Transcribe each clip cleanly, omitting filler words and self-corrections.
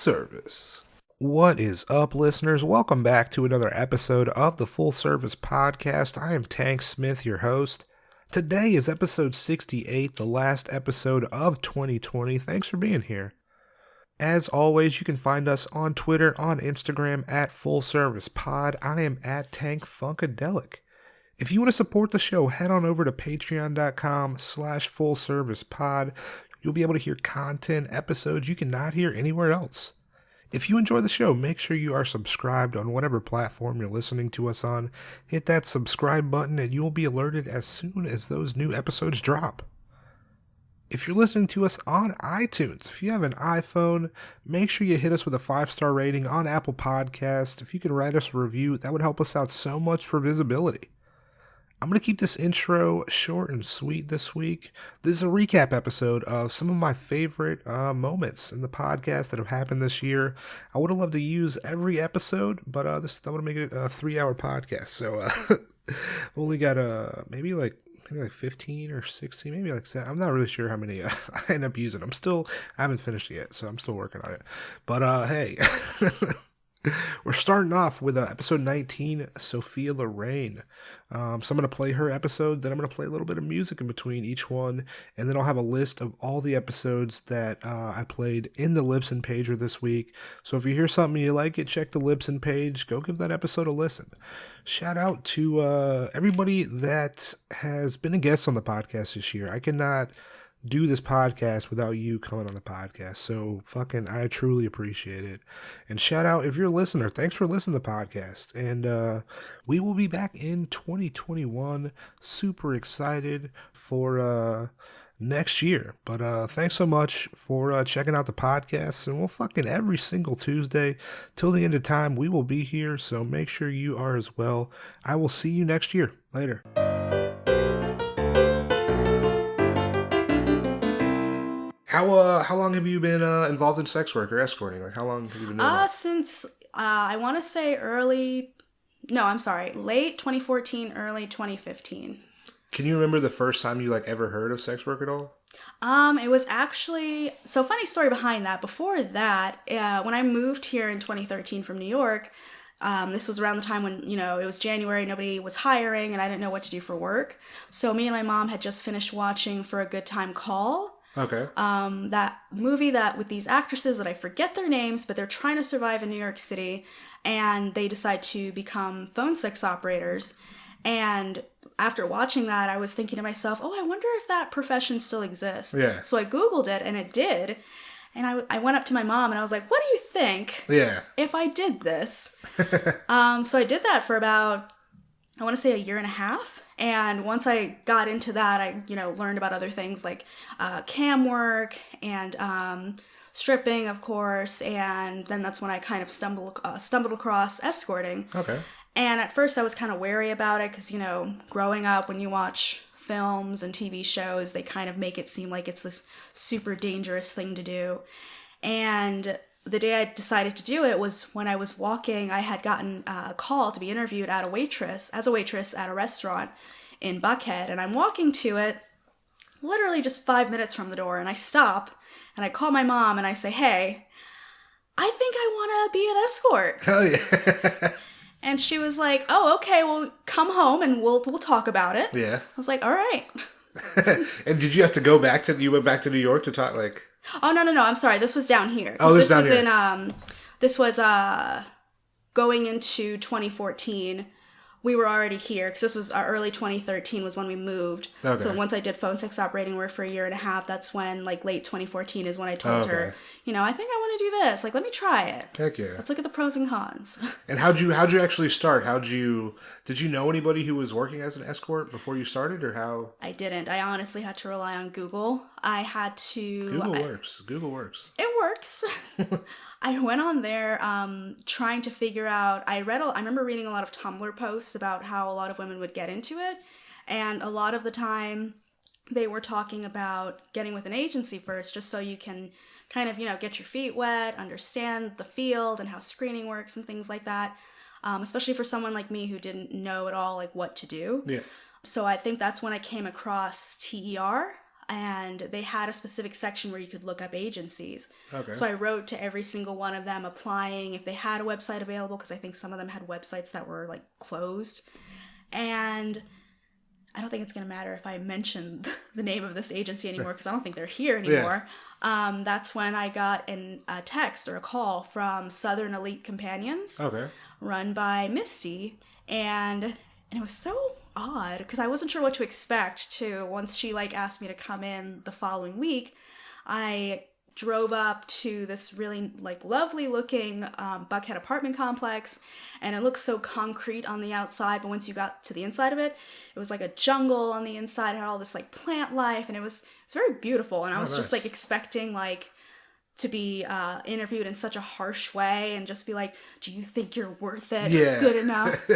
Service. What is up, listeners? Welcome back to another episode of the Full Service Podcast. I am Tank Smith, your host. Today is episode 68, the last episode of 2020. Thanks for being here. As always, you can find us on Twitter, on Instagram, at Full Service Pod. I am at Tank Funkadelic. If you want to support the show, head on over to patreon.com/Full Service Pod. You'll be able to hear content, episodes you cannot hear anywhere else. If you enjoy the show, make sure you are subscribed on whatever platform you're listening to us on. Hit that subscribe button and you'll be alerted as soon as those new episodes drop. If you're listening to us on iTunes, if you have an iPhone, make sure you hit us with a 5-star rating on Apple Podcasts. If you can write us a review, that would help us out so much for visibility. I'm going to keep this intro short and sweet this week. This is a recap episode of some of my favorite moments in the podcast that have happened this year. I would have loved to use every episode, but I want to make it a 3-hour podcast. So I've only got maybe like 15 or 16, maybe like 7. I'm not really sure how many I end up using. I haven't finished it yet, so I'm still working on it. But hey. We're starting off with episode 19, Sophia Lorraine. So I'm going to play her episode, then I'm going to play a little bit of music in between each one, and then I'll have a list of all the episodes that I played in the Libsyn pager this week. So if you hear something you like it, check the Libsyn page, go give that episode a listen. Shout out to everybody that has been a guest on the podcast this year. I cannot do this podcast without you coming on the podcast. So I truly appreciate it. And shout out if you're a listener. Thanks for listening to the podcast. And we will be back in 2021. Super excited for next year. But thanks so much for checking out the podcast. And we'll every single Tuesday till the end of time, we will be here. So make sure you are as well. I will see you next year. Later. How long have you been involved in sex work or escorting? Like, how long have you been doing that? Since, I want to say late 2014, early 2015. Can you remember the first time you, ever heard of sex work at all? It was actually, so funny story behind that. Before that, when I moved here in 2013 from New York, this was around the time when, it was January, nobody was hiring, and I didn't know what to do for work. So me and my mom had just finished watching For a Good Time Call. Okay. That movie that with these actresses that I forget their names, but they're trying to survive in New York City, and they decide to become phone sex operators. And after watching that, I was thinking to myself, oh, I wonder if that profession still exists. Yeah. So I Googled it, and it did. And I went up to my mom, and I was like, what do you think if I did this? So I did that for about, I want to say, a year and a half. And once I got into that, I, learned about other things like cam work and stripping, of course. And then that's when I kind of stumbled across escorting. Okay. And at first I was kind of wary about it because, growing up, when you watch films and TV shows, they kind of make it seem like it's this super dangerous thing to do. And the day I decided to do it was when I was walking. I had gotten a call to be interviewed as a waitress at a restaurant in Buckhead. And I'm walking to it, literally just 5 minutes from the door. And I stop and I call my mom and I say, hey, I think I want to be an escort. Hell yeah. And she was like, oh, okay, well, come home and we'll talk about it. Yeah. I was like, all right. And did you have to go back you went back to New York to talk, Oh, no, I'm sorry. This was down here. Oh, this was down here. This was going into 2014. We were already here because this was early 2013 was when we moved. Okay. So once I did phone sex operating work for a year and a half, that's when, late 2014 is when I told her, I think I want to do this. Let me try it. Heck yeah. Let's look at the pros and cons. And how'd you actually start? Did you know anybody who was working as an escort before you started, or how? I didn't. I honestly had to rely on Google. Google works. It works. I went on there trying to figure out, I remember reading a lot of Tumblr posts about how a lot of women would get into it, and a lot of the time they were talking about getting with an agency first, just so you can kind of, get your feet wet, understand the field and how screening works and things like that, especially for someone like me who didn't know at all, what to do. Yeah. So I think that's when I came across TER. and they had a specific section where you could look up agencies. Okay. So I wrote to every single one of them applying if they had a website available, because I think some of them had websites that were like closed. And I don't think it's going to matter if I mention the name of this agency anymore, because I don't think they're here anymore. Yeah. That's when I got a text or a call from Southern Elite Companions, run by Misty, and it was so odd because I wasn't sure what to expect too. Once she like asked me to come in the following week, I drove up to this really like lovely looking Buckhead apartment complex, and it looked so concrete on the outside, but once you got to the inside of it, it was like a jungle on the inside. It had all this like plant life, and it was very beautiful. And I was just like expecting like to be interviewed in such a harsh way and just be like, do you think you're worth it? Yeah. Good enough?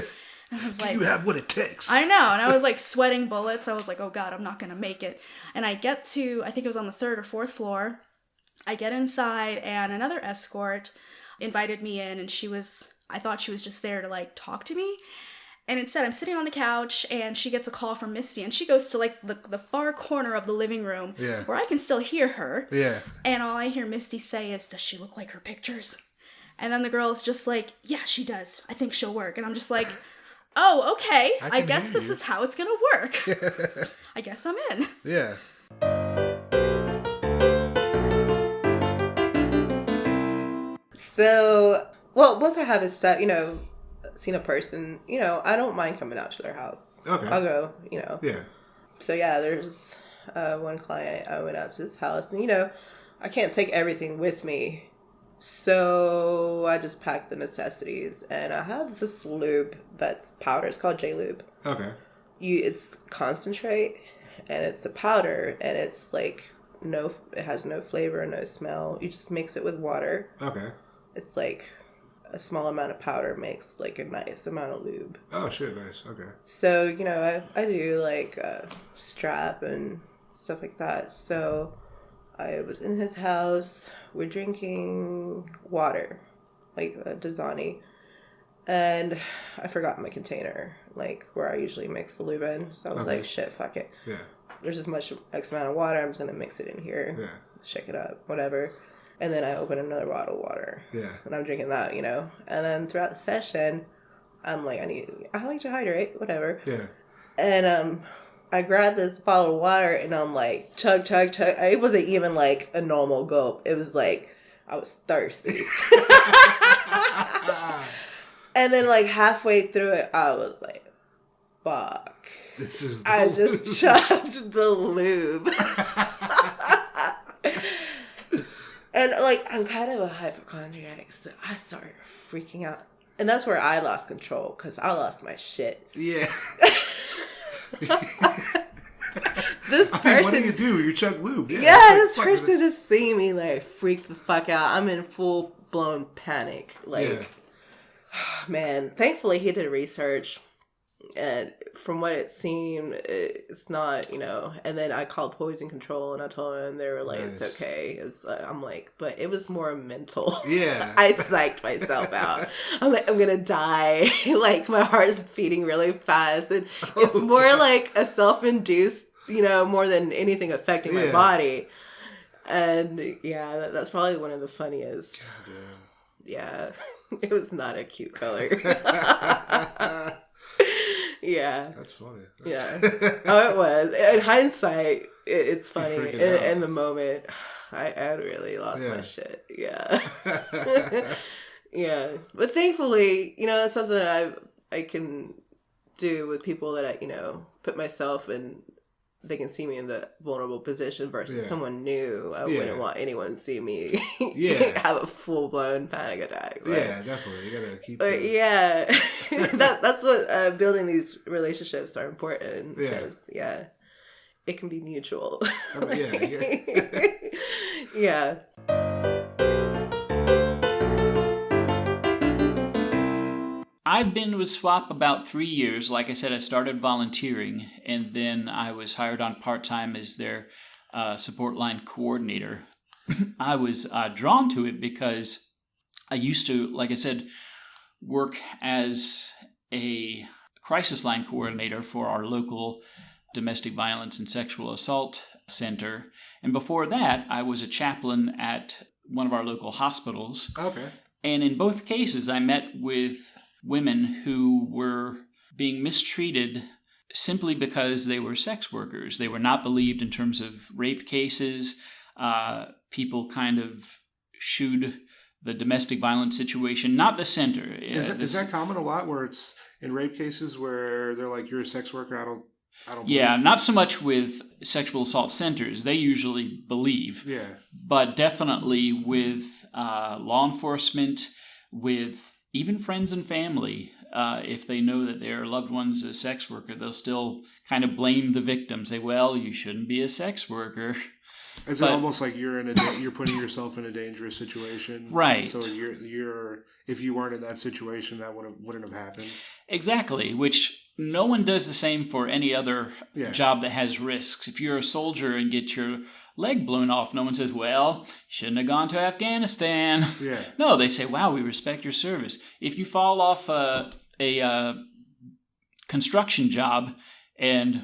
And I was like, you have what it takes. I know. And I was like sweating bullets. I was like, oh God, I'm not going to make it. And I get to, I think it was on the 3rd or 4th floor. I get inside and another escort invited me in, and I thought she was just there to like talk to me. And instead I'm sitting on the couch and she gets a call from Misty, and she goes to like the far corner of the living room where I can still hear her. Yeah. And all I hear Misty say is, does she look like her pictures? And then the girl's just like, yeah, she does. I think she'll work. And I'm just like, oh, okay. I guess this is how it's going to work. I guess I'm in. Yeah. So, well, once I have it set, seen a person, I don't mind coming out to their house. Okay. I'll go, Yeah. So, yeah, there's one client, I went out to his house, and, I can't take everything with me. So I just packed the necessities, and I have this lube that's powder. It's called J Lube. Okay. It's concentrate, and it's a powder, and it's like it has no flavor, no smell. You just mix it with water. Okay. It's like a small amount of powder makes like a nice amount of lube. Oh shit, nice. Okay. So I do like strap and stuff like that. So I was in his house. We're drinking water, like Dasani, and I forgot my container, like where I usually mix the lube in. So I was like, shit, fuck it. Yeah. There's this much X amount of water. I'm just gonna mix it in here. Yeah. Shake it up, whatever. And then I open another bottle of water. Yeah. And I'm drinking that, And then throughout the session, I'm like, I like to hydrate, whatever. Yeah. And I grabbed this bottle of water and I'm like, chug, chug, chug. It wasn't even like a normal gulp. It was like, I was thirsty. And then like halfway through it, I was like, fuck. I just chugged the lube. And like, I'm kind of a hypochondriac, so I started freaking out. And that's where I lost control, because I lost my shit. Yeah. This person, what do? You chug lube. Yeah, this person just see me like freak the fuck out. I'm in full blown panic. Like, man, thankfully he did research, and from what it seemed, it's not, And then I called poison control, and I told them, they were like, nice. It's okay. I'm like, but it was more mental. Yeah. I psyched myself out. I'm like, I'm gonna die. Like, my heart is beating really fast, and it's more like a self-induced, more than anything affecting my body. And yeah, that's probably one of the funniest. Yeah. It was not a cute color. Yeah. That's funny. Yeah. Oh, it was. In hindsight, it's funny. In the moment, I really lost my shit. Yeah. Yeah. But thankfully, it's something that I can do with people that I, put myself in. They can see me in the vulnerable position versus someone new. I wouldn't want anyone to see me have a full-blown panic attack. Like, yeah, definitely. You gotta keep yeah. That's what building these relationships are important. Because, it can be mutual. Yeah. I've been with SWAP about 3 years. Like I said, I started volunteering, and then I was hired on part-time as their support line coordinator. I was drawn to it because I used to, like I said, work as a crisis line coordinator for our local domestic violence and sexual assault center. And before that, I was a chaplain at one of our local hospitals. Okay. And in both cases, I met with women who were being mistreated simply because they were sex workers. They were not believed in terms of rape cases. People kind of shooed the domestic violence situation, not the center. Is that common a lot where it's in rape cases where they're like, you're a sex worker, I don't Yeah, believe. not so much with sexual assault centers. They usually believe. Yeah. But definitely with law enforcement, with even friends and family. If they know that their loved one's a sex worker, they'll still kind of blame the victim. Say, well, you shouldn't be a sex worker. Is it almost like you're putting yourself in a dangerous situation? Right. So you're if you weren't in that situation, that wouldn't have happened. Exactly, which no one does the same for any other Yeah. job that has risks. If you're a soldier and get your leg blown off, no one says, well, you shouldn't have gone to Afghanistan. Yeah. No, they say, wow, we respect your service. If you fall off a construction job and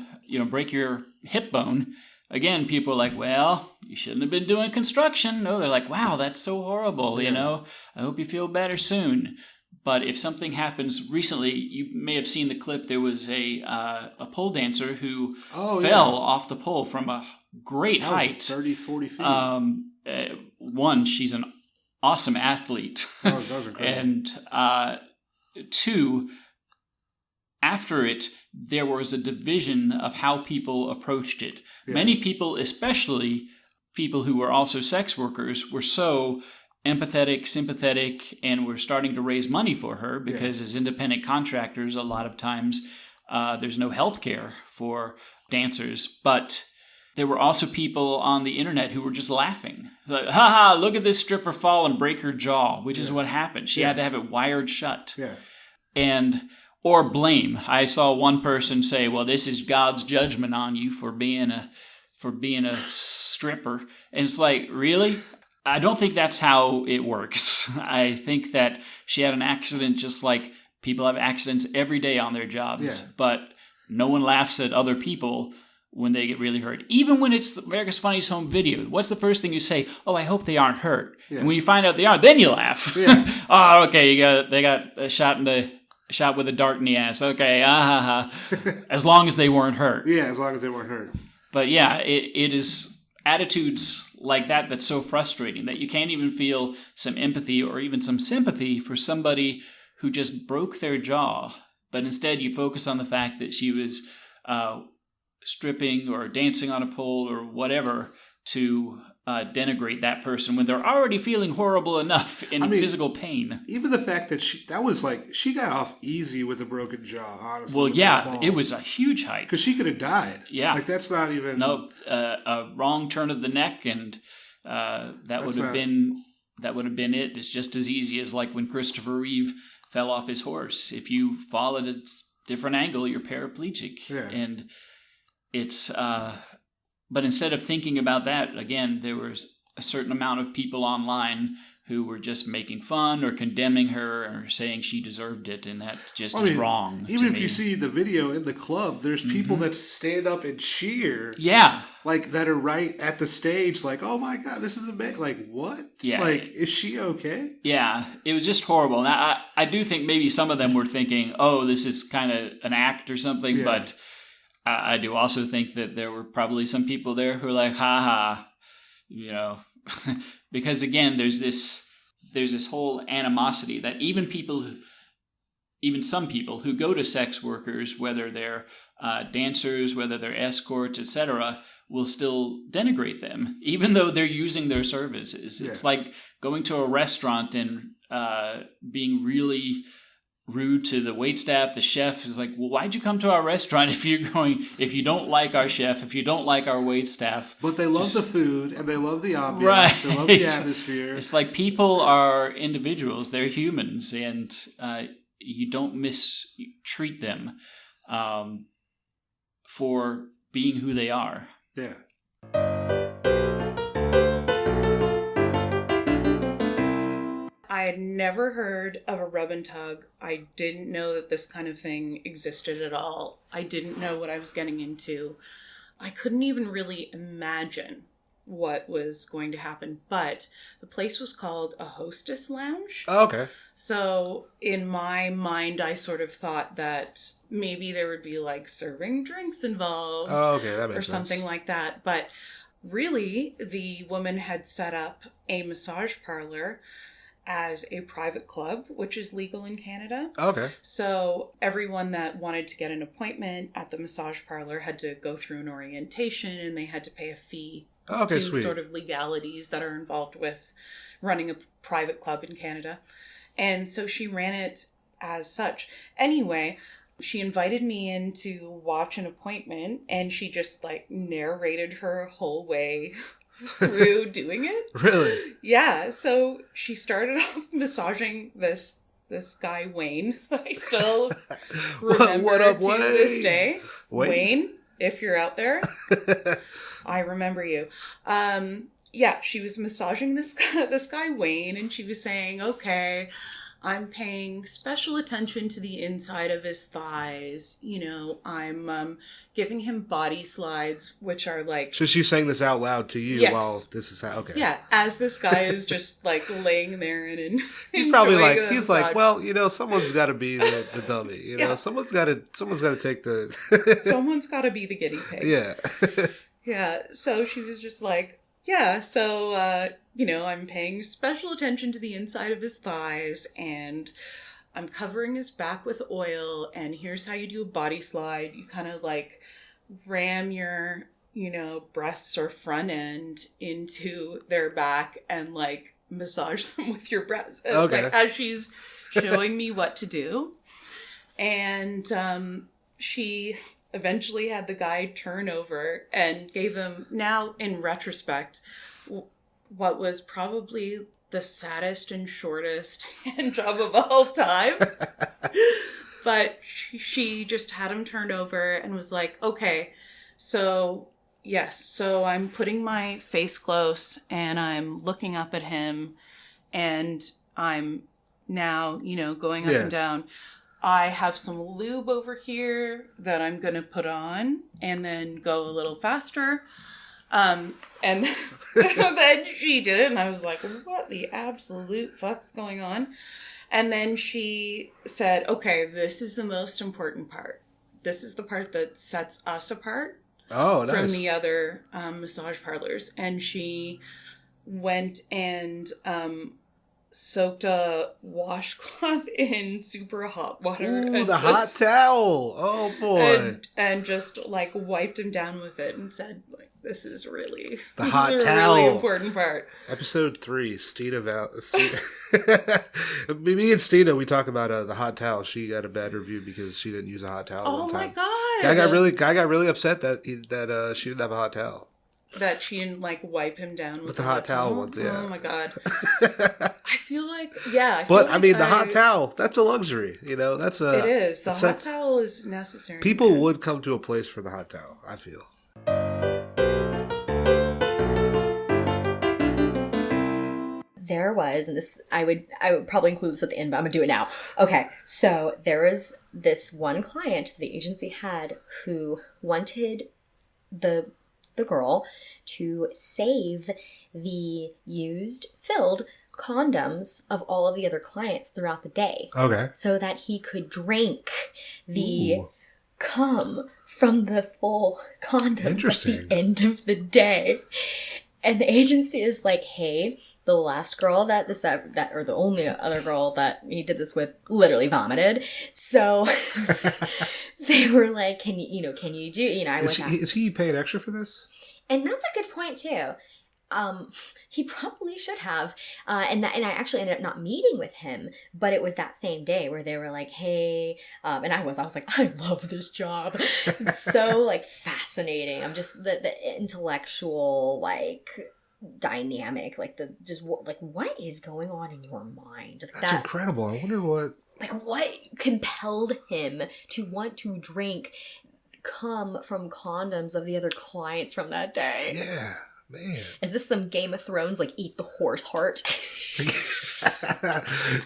break your hip bone, again, people are like, well, you shouldn't have been doing construction. No, they're like, wow, that's so horrible. Yeah. I hope you feel better soon. But if something happens recently, you may have seen the clip. There was a pole dancer who fell off the pole from a great height. 30, 40 feet. One, she's an awesome athlete. That was incredible. And two, after it, there was a division of how people approached it. Yeah. Many people, especially people who were also sex workers, were so empathetic, sympathetic, and were starting to raise money for her because as independent contractors, a lot of times there's no health care for dancers. But there were also people on the internet who were just laughing. Like, haha, look at this stripper fall and break her jaw, which is what happened. She had to have it wired shut. Yeah. Or blame. I saw one person say, well, this is God's judgment on you for being a stripper. And it's like, really? I don't think that's how it works. I think that she had an accident just like people have accidents every day on their jobs. Yeah. But no one laughs at other people when they get really hurt. Even when it's America's Funniest Home Video, what's the first thing you say? Oh, I hope they aren't hurt. Yeah. And when you find out they are, then you laugh. Yeah. Oh, okay, they got a shot with a dart in the ass. Okay, as long as they weren't hurt. Yeah, as long as they weren't hurt. But yeah, it is attitudes like that that's so frustrating that you can't even feel some empathy or even some sympathy for somebody who just broke their jaw. But instead you focus on the fact that she was stripping or dancing on a pole or whatever to denigrate that person when they're already feeling horrible enough in physical pain. Even the fact that she got off easy with a broken jaw, honestly. Well, yeah, it was a huge height. Because she could have died. Yeah. Like, that's not even... No, a wrong turn of the neck, and that would have been it. It's just as easy as like when Christopher Reeve fell off his horse. If you fall at a different angle, you're paraplegic. Yeah. And it's... But instead of thinking about that, again, there was a certain amount of people online who were just making fun or condemning her or saying she deserved it, and that just is wrong. Even if you see the video in the club, there's people that stand up and cheer. Yeah. Like, that are right at the stage, like, oh my God, this is amazing. Like, what? Yeah. Like, is she okay? Yeah, it was just horrible. Now, I do think maybe some of them were thinking, oh, this is kind of an act or something, but... I do also think that there were probably some people there who are like, ha, because again, there's this whole animosity that even some people who go to sex workers, whether they're dancers, whether they're escorts, etc., will still denigrate them, even though they're using their services. Yeah. It's like going to a restaurant and being really rude to the waitstaff. The chef is like, well, why'd you come to our restaurant if you don't like our chef, if you don't like our waitstaff? But they love the food and they love the ambiance. Right. They love the atmosphere. It's like people are individuals. They're humans, and you don't mistreat them for being who they are. Yeah. I had never heard of a rub and tug. I didn't know that this kind of thing existed at all. I didn't know what I was getting into. I couldn't even really imagine what was going to happen. But the place was called a hostess lounge. Oh, okay. So in my mind, I sort of thought that maybe there would be like serving drinks involved. Oh, okay, that makes or sense. something like that. But really, the woman had set up a massage parlor as a private club, which is legal in Canada. Okay. So everyone that wanted to get an appointment at the massage parlor had to go through an orientation, and they had to pay a fee Okay, to sweet. sort of legalities that are involved with running a private club in Canada. And so she ran it as such. Anyway, she invited me in to watch an appointment, and she just like narrated her whole way through doing it. Really? Yeah. So she started off massaging this guy, Wayne. I still remember What up, to Wayne? this day. Wayne? Wayne, if you're out there, I remember you. Yeah, she was massaging this guy Wayne, and she was saying, okay, I'm paying special attention to the inside of his thighs. You know, I'm giving him body slides, which are like... So she's saying this out loud to you Yes. while this is okay. Yeah, as this guy is just like laying there and He's probably enjoying like, the he's massage. like, well, you know, someone's got to be the dummy. You know, Yeah. someone's got to take the. Someone's got to be the guinea pig. Yeah. Yeah, so she was just like, yeah, so, you know, I'm paying special attention to the inside of his thighs, and I'm covering his back with oil, and here's how you do a body slide. You kind of, like, ram your, you know, breasts or front end into their back and, like, massage them with your breasts. Okay. Like, as she's showing me what to do. And she eventually had the guy turn over and gave him, now in retrospect, what was probably the saddest and shortest hand job of all time. But she just had him turned over and was like, okay, so yes, so I'm putting my face close and I'm looking up at him, and I'm now, you know, going up and down. I have some lube over here that I'm going to put on and then go a little faster. And then she did it, and I was like, what the absolute fuck's going on? And then she said, okay, this is the most important part. This is the part that sets us apart Oh, nice. from the other massage parlors. And she went and soaked a washcloth in super hot water. Ooh, and the hot towel. Oh, boy. And just like wiped him down with it and said, like, this is really The hot really towel. important part. Episode 3, me and Stina, we talk about the hot towel. She got a bad review because she didn't use a hot towel. Oh one my time. god! Guy got really upset that she didn't have a hot towel. That she didn't like wipe him down with the hot towel ones, yeah. Oh my god! I feel like I mean, the hot towel, that's a luxury. You know, that's a. It is. The hot towel is necessary. People would come to a place for the hot towel, I feel. There was, and this I would probably include this at the end, but I'm gonna do it now. Okay, so there was this one client the agency had who wanted the girl to save the filled condoms of all of the other clients throughout the day. Okay. So that he could drink the cum from the full condoms at the end of the day. And the agency is like, hey, the last girl that or the only other girl that he did this with literally vomited. So they were like, can you do, Is he paid extra for this? And that's a good point too. He probably should have. And I actually ended up not meeting with him, but it was that same day where they were like, hey, and I was like, I love this job. It's so like fascinating. I'm just the intellectual, like, dynamic, like what is going on in your mind? That's incredible. I wonder what compelled him to want to drink cum from condoms of the other clients from that day. Yeah. Man. Is this some Game of Thrones, like, eat the horse heart?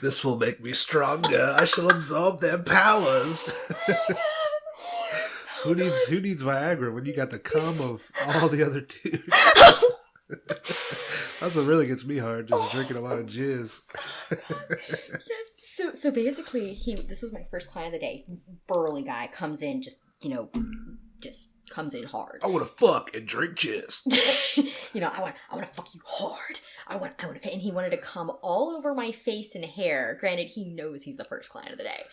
This will make me stronger. I shall absorb their powers. Who needs Viagra when you got the cum of all the other dudes? That's what really gets me hard, just drinking a lot of jizz. Yes. So basically, this was my first client of the day. Burly guy comes in, just comes in hard. I want to fuck and drink jizz. I want to fuck you hard. I want, and he wanted to come all over my face and hair. Granted, he knows he's the first client of the day.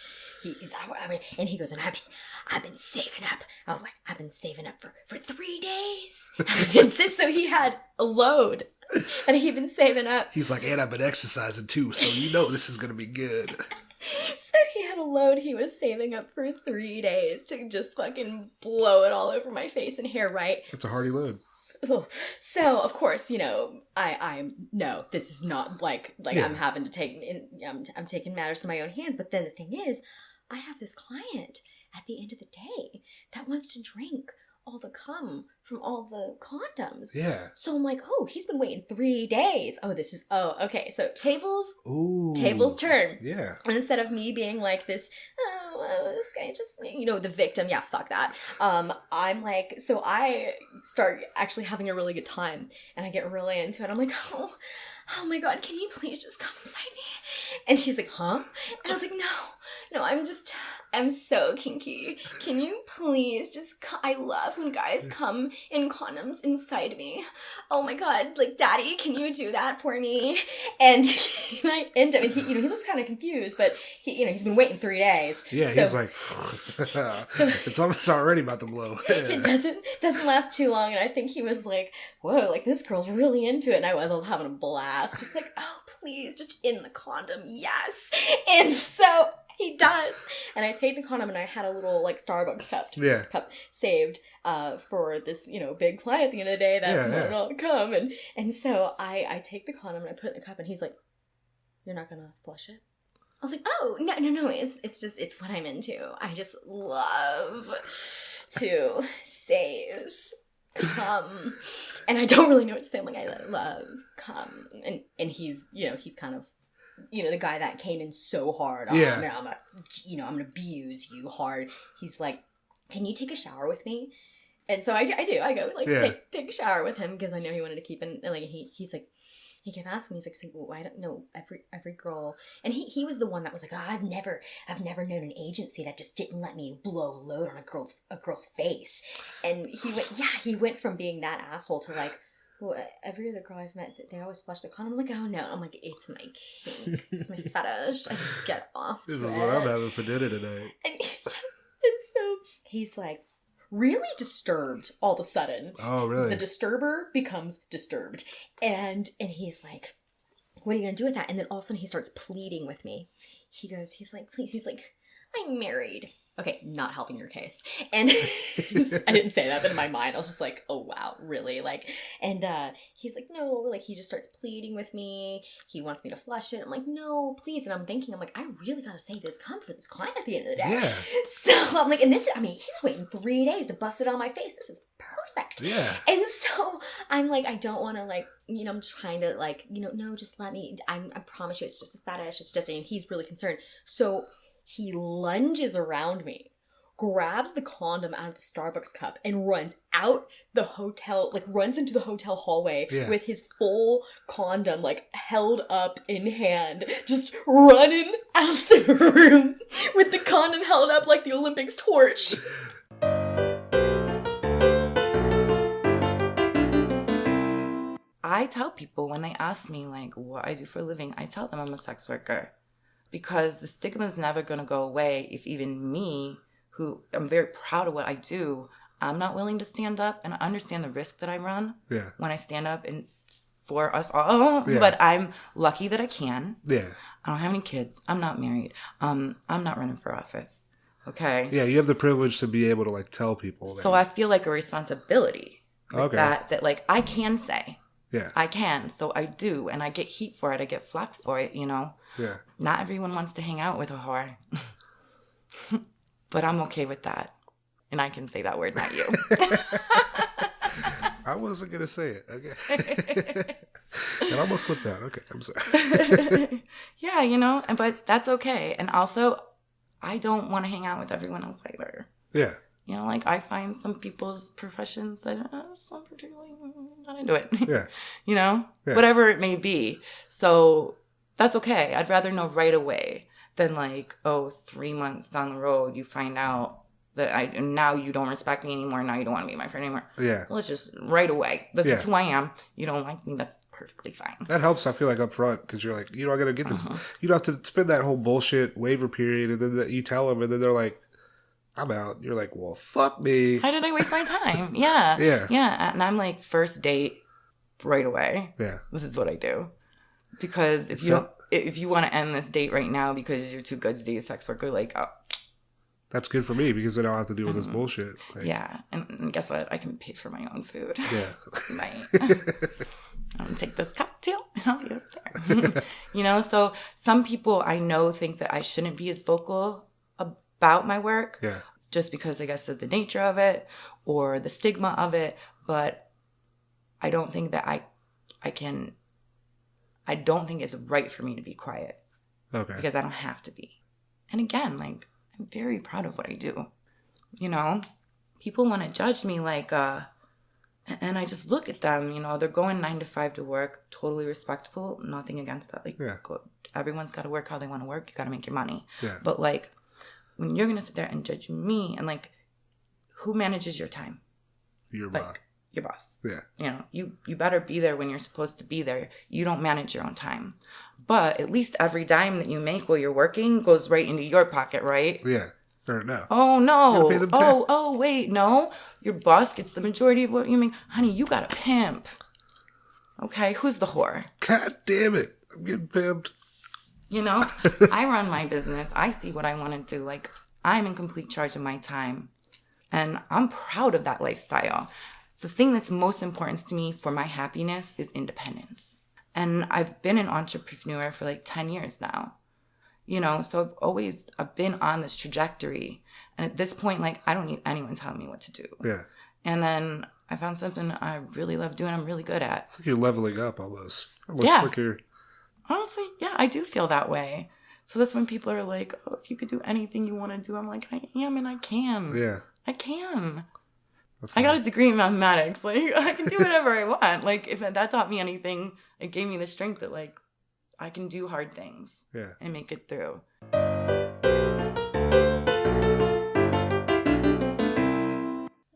And he goes, and I've been saving up. I was like, I've been saving up for 3 days. So he had a load that he'd been saving up. He's like, and I've been exercising too, so you know this is gonna be good. So he had a load he was saving up for 3 days to just fucking blow it all over my face and hair, right? That's a hearty load. So of course, no, this is not like Yeah. I'm having to I'm taking matters to my own hands. But then the thing is, I have this client at the end of the day that wants to drink all the cum from all the condoms. Yeah. So I'm like, oh, he's been waiting 3 days. Okay. So tables turn. Yeah. And instead of me being like this guy just, the victim, yeah, fuck that. I'm like, so I start actually having a really good time and I get really into it. I'm like, oh my God, can you please just come inside me? And he's like, huh? And I was like, no, I'm so kinky. Can you please just, I love when guys come in condoms inside me. Oh my God, like, Daddy, can you do that for me? And I end up, and he looks kind of confused, but he's been waiting 3 days. Yeah, so, he's like, it's almost already about to blow. It doesn't last too long, and I think he was like, whoa, like, this girl's really into it, and I was having a blast, just like, oh, please, just in the condom, yes. And so he does, and I take the condom, and I had a little like Starbucks cup saved for this big client at the end of the day that wanted all to come, and so I take the condom and I put it in the cup, and he's like, you're not gonna flush it? I was like, oh no, it's what I'm into. I just love to save cum, and I don't really know what to say. I'm like, I love cum, and he's kind of the guy that came in so hard. Yeah. I'm gonna abuse you hard. He's like, can you take a shower with me? And so I do. I go take a shower with him because I know he wanted to keep in. And like he's like, he kept asking me. He's like, so I don't know every girl. And he was the one that was like, oh, I've never known an agency that just didn't let me blow a load on a girl's face. And he went from being that asshole to like, well, every other girl I've met, they always flush the condom. I'm like, oh no. I'm like, it's my kink. It's my fetish. I just get off. This is what I'm having for dinner tonight. And so he's like really disturbed all of a sudden. Oh, really? The disturber becomes disturbed. And he's like, what are you going to do with that? And then all of a sudden he starts pleading with me. He's like, please. He's like, I'm married. Okay, not helping your case. And I didn't say that, but in my mind, I was just like, oh, wow, really? Like, and he's like, no, like, he just starts pleading with me. He wants me to flush it. I'm like, no, please. And I'm thinking, I really got to save this cum for this client at the end of the day. Yeah. So I'm like, and he was waiting 3 days to bust it on my face. This is perfect. Yeah. And so I'm like, I don't want to, like, I'm trying to, like, no, just let me, I promise you, it's just a fetish. It's just, and he's really concerned. So he lunges around me, grabs the condom out of the Starbucks cup, and runs out the hotel, like runs into the hotel hallway with his full condom, like held up in hand, just running out the room with the condom held up like the Olympics torch. I tell people when they ask me like what I do for a living, I tell them I'm a sex worker. Because the stigma is never going to go away if even me, who I'm very proud of what I do, I'm not willing to stand up and understand the risk that I run when I stand up and for us all. Yeah. But I'm lucky that I can. Yeah. I don't have any kids. I'm not married. I'm not running for office. Okay. Yeah, you have the privilege to be able to like tell people. So I feel like a responsibility that like I can say. Yeah. I can. So I do. And I get heat for it. I get flack for it, Yeah. Not everyone wants to hang out with a whore. But I'm okay with that. And I can say that word, not you. I wasn't going to say it. Okay. It almost slipped out. Okay. I'm sorry. Yeah, but that's okay. And also, I don't want to hang out with everyone else either. Yeah. You know, like I find some people's professions that some particularly not into it. Yeah. You know, Yeah. whatever it may be. So that's okay. I'd rather know right away than like, 3 months down the road, you find out that now you don't respect me anymore. Now you don't want to be my friend anymore. Yeah. Let's just right away. This is who I am. You don't like me. That's perfectly fine. That helps, I feel like, up front, because you're like, you know, I got to get this. You don't have to spend that whole bullshit waiver period, and then you tell them, and then they're like, I'm out. You're like, well, fuck me. How did I waste my time? Yeah. Yeah. Yeah. And I'm like, first date right away. Yeah. This is what I do. Because if you want to end this date right now because you're too good to date a sex worker, like, that's good for me because then I don't have to deal with this bullshit. Like, yeah. And guess what? I can pay for my own food. Yeah. I'm gonna take this cocktail and I'll be okay. You know, so some people I know think that I shouldn't be as vocal about my work. Yeah. Just because I guess of the nature of it or the stigma of it. But I don't think that I don't think it's right for me to be quiet. Okay. Because I don't have to be. And again, like, I'm very proud of what I do. You know, people want to judge me like, and I just look at them, you know, they're going 9 to 5 to work, totally respectful, nothing against that. Like, everyone's got to work how they want to work. You got to make your money. Yeah. But like, when you're going to sit there and judge me and like, who manages your time? Your boss. Yeah. You know, you better be there when you're supposed to be there. You don't manage your own time. But at least every dime that you make while you're working goes right into your pocket, right? Yeah. Or no. Oh, no. Oh, wait. No. Your boss gets the majority of what you make. Honey, you got a pimp. Okay, who's the whore? God damn it. I'm getting pimped. You know, I run my business. I see what I want to do. Like, I'm in complete charge of my time. And I'm proud of that lifestyle. The thing that's most important to me for my happiness is independence. And I've been an entrepreneur for like 10 years now. You know, so I've been on this trajectory. And at this point, like, I don't need anyone telling me what to do. Yeah. And then I found something I really love doing, I'm really good at. It's like you're leveling up almost. Yeah. Like you're... Honestly, yeah, I do feel that way. So that's when people are like, oh, if you could do anything you want to do, I'm like, I am and I can. Yeah. I can. That's I got a degree in mathematics. Like, I can do whatever I want. Like, if that taught me anything, it gave me the strength that, like, I can do hard things. Yeah. And make it through.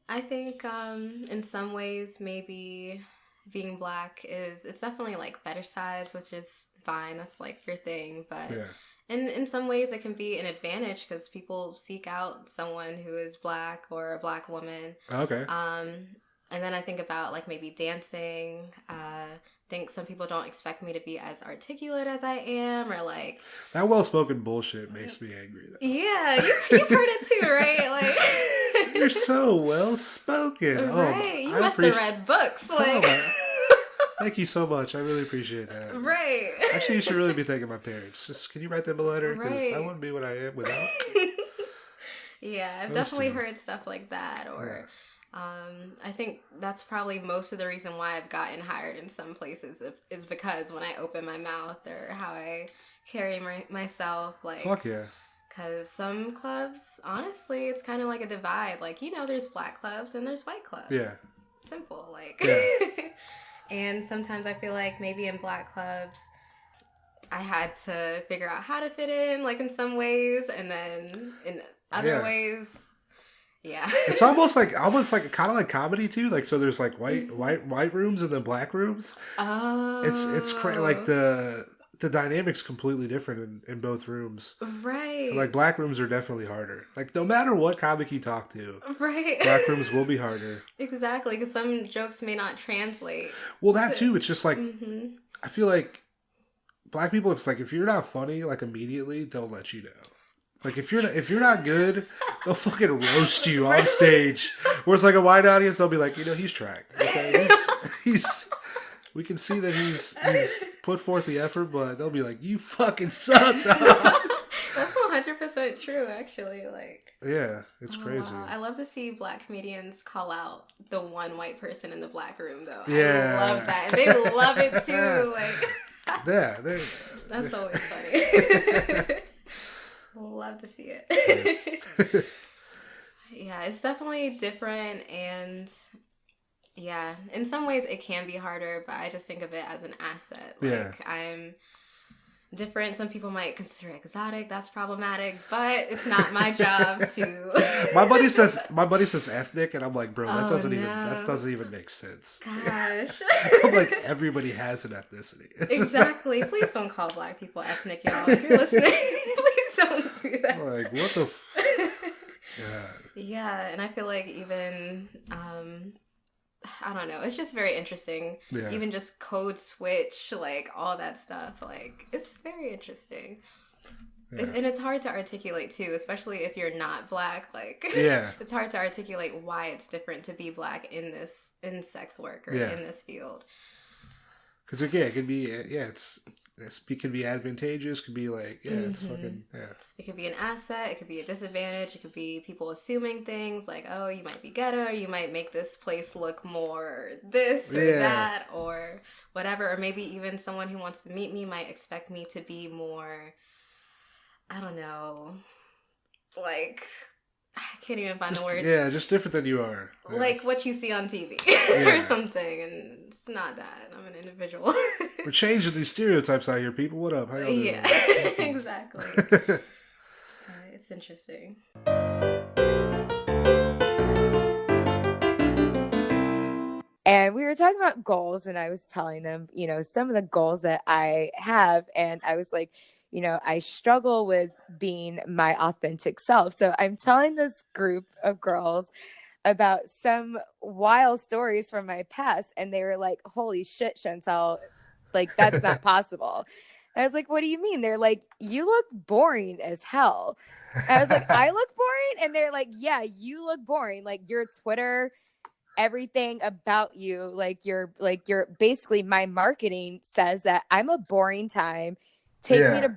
I think in some ways maybe being Black it's definitely like fetishized, which is fine. That's like your thing. But in some ways it can be an advantage because people seek out someone who is Black or a Black woman. Okay. And then I think about like maybe dancing. I think some people don't expect me to be as articulate as I am, or like that well-spoken bullshit makes me angry. Though. Yeah, you've heard it too, right? Like you're so well-spoken. Right, you must have read books. Like, thank you so much. I really appreciate that. Right. Actually, you should really be thanking my parents. Just can you write them a letter? Because I wouldn't be what I am without. Yeah, I've definitely heard stuff like that, or. I think that's probably most of the reason why I've gotten hired in some places is because when I open my mouth or how I carry myself, like, fuck yeah. Because some clubs, honestly, it's kind of like a divide. Like, you know, there's Black clubs and there's white clubs. Yeah. Simple, like. Yeah. And sometimes I feel like maybe in Black clubs, I had to figure out how to fit in, like, in some ways, and then in other ways. Yeah. It's almost like kind of like comedy too. Like, so there's like white rooms and then Black rooms. Oh. It's like the dynamic's completely different in both rooms. Right. And like Black rooms are definitely harder. Like no matter what comic you talk to. Right. Black rooms will be harder. Exactly, because some jokes may not translate. Well, that too. It's just like I feel like Black people. It's like if you're not funny, like immediately they'll let you know. Like if you're not good, they'll fucking roast you on stage. Whereas like a wide audience, they'll be like, you know, he's trying. Okay? He's we can see that he's put forth the effort, but they'll be like, you fucking suck. That's 100% true, actually. Like, yeah, it's crazy. Wow. I love to see Black comedians call out the one white person in the Black room, though. Yeah, I love that. And they love it too. Like, yeah, that's always funny. Love to see it. Yeah, it's definitely different, and yeah, in some ways it can be harder, but I just think of it as an asset. Like, I'm different. Some people might consider it exotic. That's problematic, but it's not my job to. my buddy says ethnic, and I'm like, bro, that doesn't even make sense. Gosh. I'm like, everybody has an ethnicity. Exactly. Please don't call Black people ethnic, y'all. If you're listening, please don't do that. Like, what the God. Yeah, and I feel like even I don't know, it's just very interesting. Yeah. Even just code switch, like all that stuff, like it's very interesting. Yeah. And it's hard to articulate too, especially if you're not Black. Like, it's hard to articulate why it's different to be Black in sex work or in this field. Because it can be it can be advantageous, could be like, it's fucking, It could be an asset, it could be a disadvantage, it could be people assuming things like, oh, you might be ghetto, or you might make this place look more this or that, or whatever. Or maybe even someone who wants to meet me might expect me to be more, I don't know, like, I can't even find the word. Yeah, just different than you are. Yeah. Like what you see on TV or something, and it's not that. I'm an individual. We're changing these stereotypes out here, people. What up? How y'all doing? Yeah, exactly. It's interesting. And we were talking about goals, and I was telling them, some of the goals that I have, and I was like, I struggle with being my authentic self. So I'm telling this group of girls about some wild stories from my past. And they were like, holy shit, Chantel, like, that's not possible. And I was like, what do you mean? They're like, you look boring as hell. And I was like, I look boring? And they're like, yeah, you look boring. Like, your Twitter, everything about you, like you're basically, my marketing says that I'm a boring time. Take me to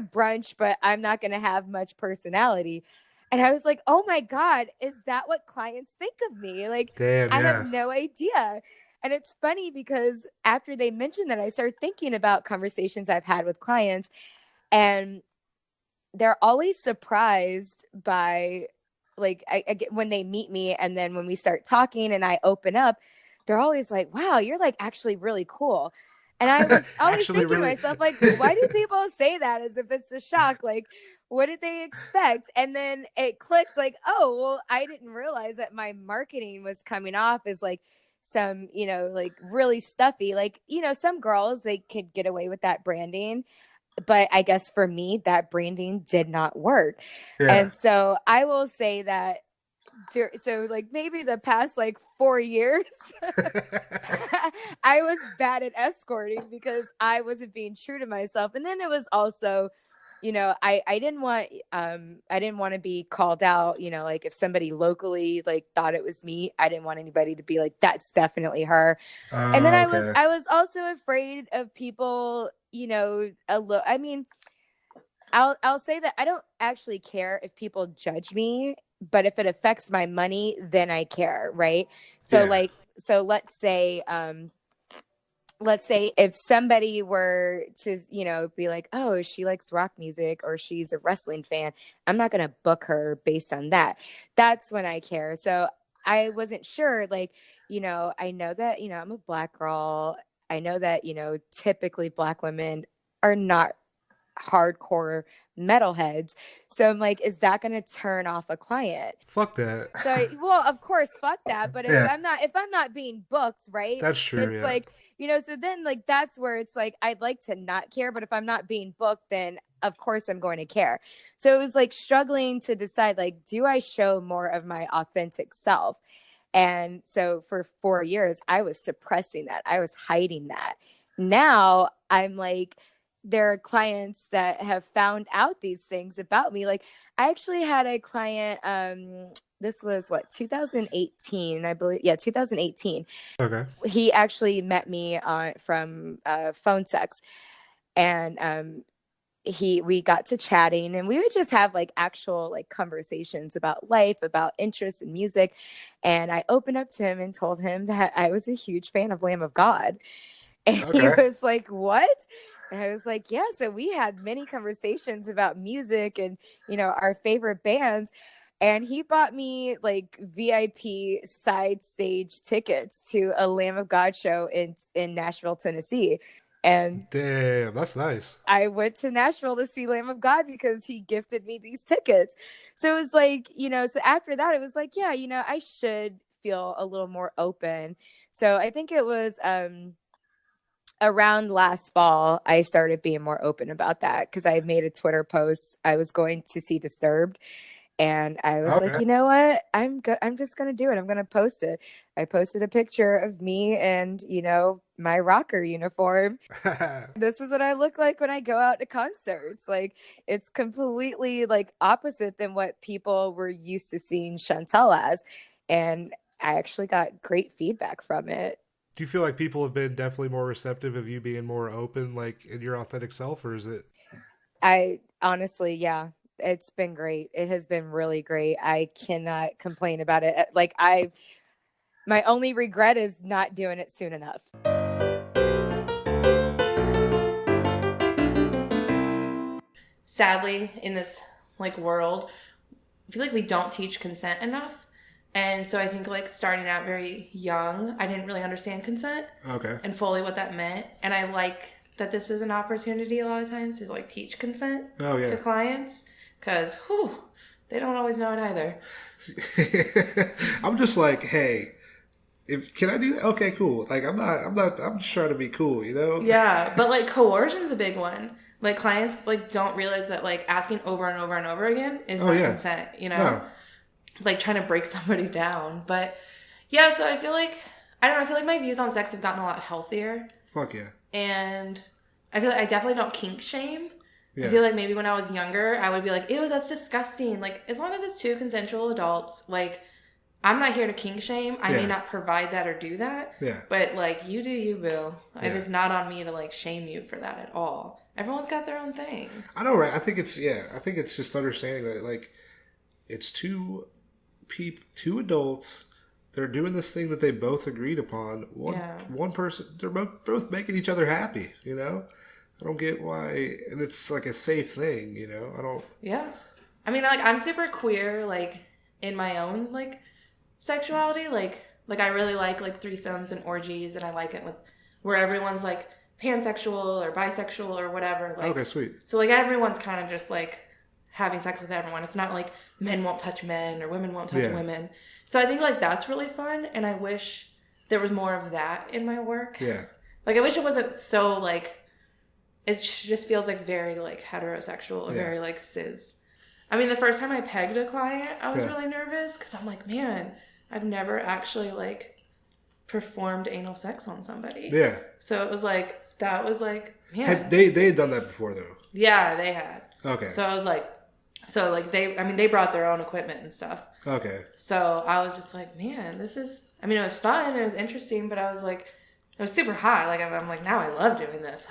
brunch, but I'm not going to have much personality. And I was like, oh my God, is that what clients think of me? Like, damn, I have no idea. And it's funny because after they mentioned that, I started thinking about conversations I've had with clients, and they're always surprised by, like, I get when they meet me, and then when we start talking and I open up, they're always like, wow, you're like actually really cool. And I was always thinking to myself, like, why do people say that as if it's a shock? Like, what did they expect? And then it clicked, like, oh, well, I didn't realize that my marketing was coming off as like some, like really stuffy. Like, some girls, they could get away with that branding. But I guess for me, that branding did not work. Yeah. And so I will say that, so like maybe the past like 4 years, I was bad at escorting because I wasn't being true to myself. And then it was also, I didn't want to be called out, like if somebody locally like thought it was me, I didn't want anybody to be like, that's definitely her. And then I was also afraid of people, I mean, I'll say that I don't actually care if people judge me, but if it affects my money, then I care, right? So let's say if somebody were to, be like, oh, she likes rock music or she's a wrestling fan, I'm not going to book her based on that. That's when I care. So I wasn't sure, like, I know that, I'm a Black girl. I know that, typically Black women are not hardcore metalheads. So I'm like, is that going to turn off a client? Fuck that. So, well, of course, fuck that. But if I'm not being booked, right? That's true. It's like, so then like, that's where it's like, I'd like to not care, but if I'm not being booked, then of course I'm going to care. So it was like struggling to decide, like, do I show more of my authentic self? And so for 4 years, I was suppressing that. I was hiding that. Now I'm like, there are clients that have found out these things about me. Like, I actually had a client, this was 2018, I believe. Yeah, 2018. Okay. He actually met me from phone sex, and we got to chatting, and we would just have like actual like conversations about life, about interests in music. And I opened up to him and told him that I was a huge fan of Lamb of God. And he was like, what? And I was like, yeah. So we had many conversations about music and, our favorite bands. And he bought me like VIP side stage tickets to a Lamb of God show in Nashville, Tennessee. And damn, that's nice. I went to Nashville to see Lamb of God because he gifted me these tickets. So it was like, so after that, it was like, yeah, I should feel a little more open. So I think it was around last fall, I started being more open about that because I made a Twitter post. I was going to see Disturbed. And I was like, you know what? I'm just going to do it. I'm going to post it. I posted a picture of me and, my rocker uniform. This is what I look like when I go out to concerts. Like, it's completely like opposite than what people were used to seeing Chantel as. And I actually got great feedback from it. Do you feel like people have been definitely more receptive of you being more open, like in your authentic self, or is it? I honestly, yeah. It's been great. It has been really great. I cannot complain about it. Like my only regret is not doing it soon enough. Sadly, in this like world, I feel like we don't teach consent enough. And so I think like starting out very young, I didn't really understand consent. Okay. And fully what that meant. And I like that this is an opportunity a lot of times to like teach consent to clients. Because, they don't always know it either. I'm just like, hey, can I do that? Okay, cool. Like, I'm just trying to be cool, Yeah, but like coercion's a big one. Like clients like don't realize that like asking over and over and over again is not consent, No. Like trying to break somebody down. But yeah, so I feel like my views on sex have gotten a lot healthier. Fuck yeah. And I feel like I definitely don't kink shame. Yeah. I feel like maybe when I was younger, I would be like, ew, that's disgusting. Like, as long as it's two consensual adults, like, I'm not here to kink shame. I may not provide that or do that. Yeah. But, like, you do you, boo. Yeah. It is not on me to, like, shame you for that at all. Everyone's got their own thing. I know, right? I think it's just understanding that, like, it's two adults. They're doing this thing that they both agreed upon. One person, they're both making each other happy, I don't get why, and it's like a safe thing, I don't. Yeah, I mean, like I'm super queer, like in my own like sexuality, like I really like threesomes and orgies, and I like it with where everyone's like pansexual or bisexual or whatever. Like, okay, sweet. So like everyone's kind of just like having sex with everyone. It's not like men won't touch men or women won't touch women. So I think like that's really fun, and I wish there was more of that in my work. Yeah. Like I wish it wasn't so like. It just feels like very like heterosexual or very like cis. I mean, the first time I pegged a client, I was really nervous because I'm like, man, I've never actually like performed anal sex on somebody. Yeah. So it was like, that was like, man. They had done that before though. Yeah, they had. Okay. So I was like, they brought their own equipment and stuff. Okay. So I was just like, man, it was fun. It was interesting, but I was like, it was super high. Like, I'm like, now I love doing this.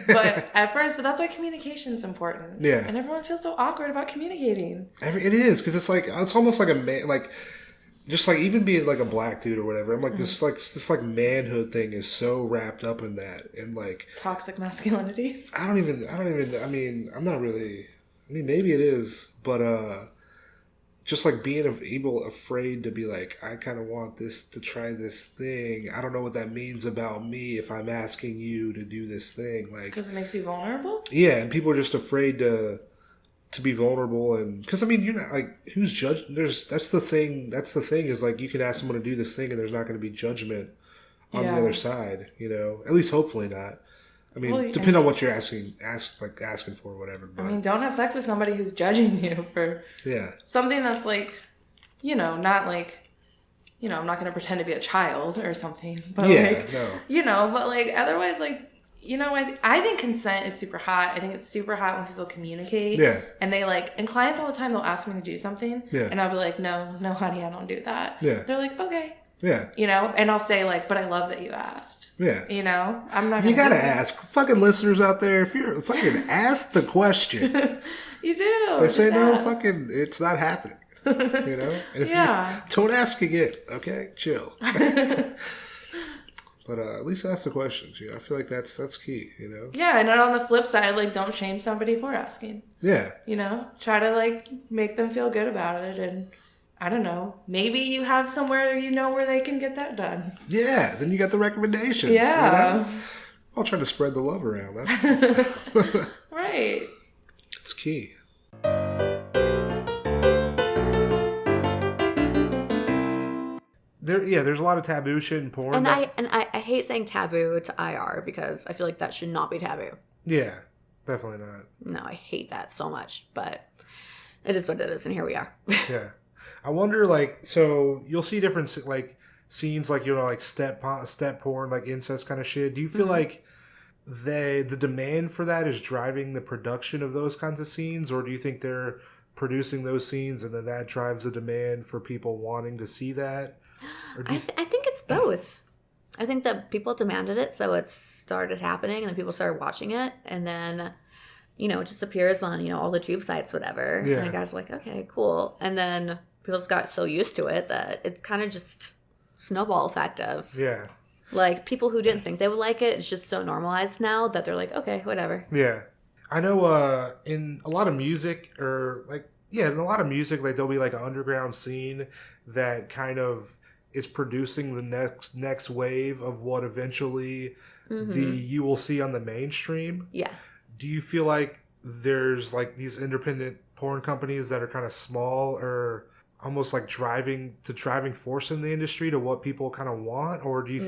But at first, that's why communication's important. Yeah. And everyone feels so awkward about communicating. It is, because it's almost like a man, like, just like even being like a black dude or whatever. I'm like, this manhood thing is so wrapped up in that. And like. Toxic masculinity. I mean, I'm not really, maybe it is, but, just like being afraid to be like, I kind of want to try this thing. I don't know what that means about me if I'm asking you to do this thing. Like, because it makes you vulnerable? Yeah, and people are just afraid to be vulnerable. And because, you're not like, who's judging? That's the thing is like, you can ask someone to do this thing and there's not going to be judgment on the other side, at least hopefully not. Depending on what you're asking for or whatever. But, don't have sex with somebody who's judging you for something that's like, not like, I'm not going to pretend to be a child or something. But but like otherwise, like, I think consent is super hot. I think it's super hot when people communicate. Yeah. And they like, and clients all the time, they'll ask me to do something. Yeah. And I'll be like, no, honey, I don't do that. Yeah. They're like, okay. Yeah. And I'll say like, but I love that you asked. Yeah. I'm not gonna. You gotta ask. Fucking listeners out there, if you're fucking ask the question. You do. They say no, fucking, it's not happening. And if you don't ask again, okay? Chill. But at least ask the questions. I feel like that's key. Yeah, and then on the flip side, like, don't shame somebody for asking. Yeah. Try to like make them feel good about it, and I don't know, maybe you have somewhere where they can get that done. Yeah. Then you got the recommendations. Yeah. I'll try to spread the love around. That's Right. It's key. There's a lot of taboo shit in porn. And I hate saying taboo to IR because I feel like that should not be taboo. Yeah, definitely not. No, I hate that so much, but it is what it is, and here we are. Yeah. I wonder, like, so you'll see different, like, scenes, like, like step porn, like incest kind of shit. Do you feel like the demand for that is driving the production of those kinds of scenes, or do you think they're producing those scenes and then that drives the demand for people wanting to see that? I think it's both. I think that people demanded it, so it started happening, and then people started watching it, and then, it just appears on, all the tube sites, whatever. Yeah. And the guy's like, okay, cool. And then people just got so used to it that it's kind of just snowball effect of, like, people who didn't think they would like it, it's just so normalized now that they're like, okay, whatever. Yeah. I know in a lot of music, like, there'll be like an underground scene that kind of is producing the next wave of what eventually you will see on the mainstream. Yeah. Do you feel like there's like these independent porn companies that are kind of small or almost like driving force in the industry to what people kind of want, or do you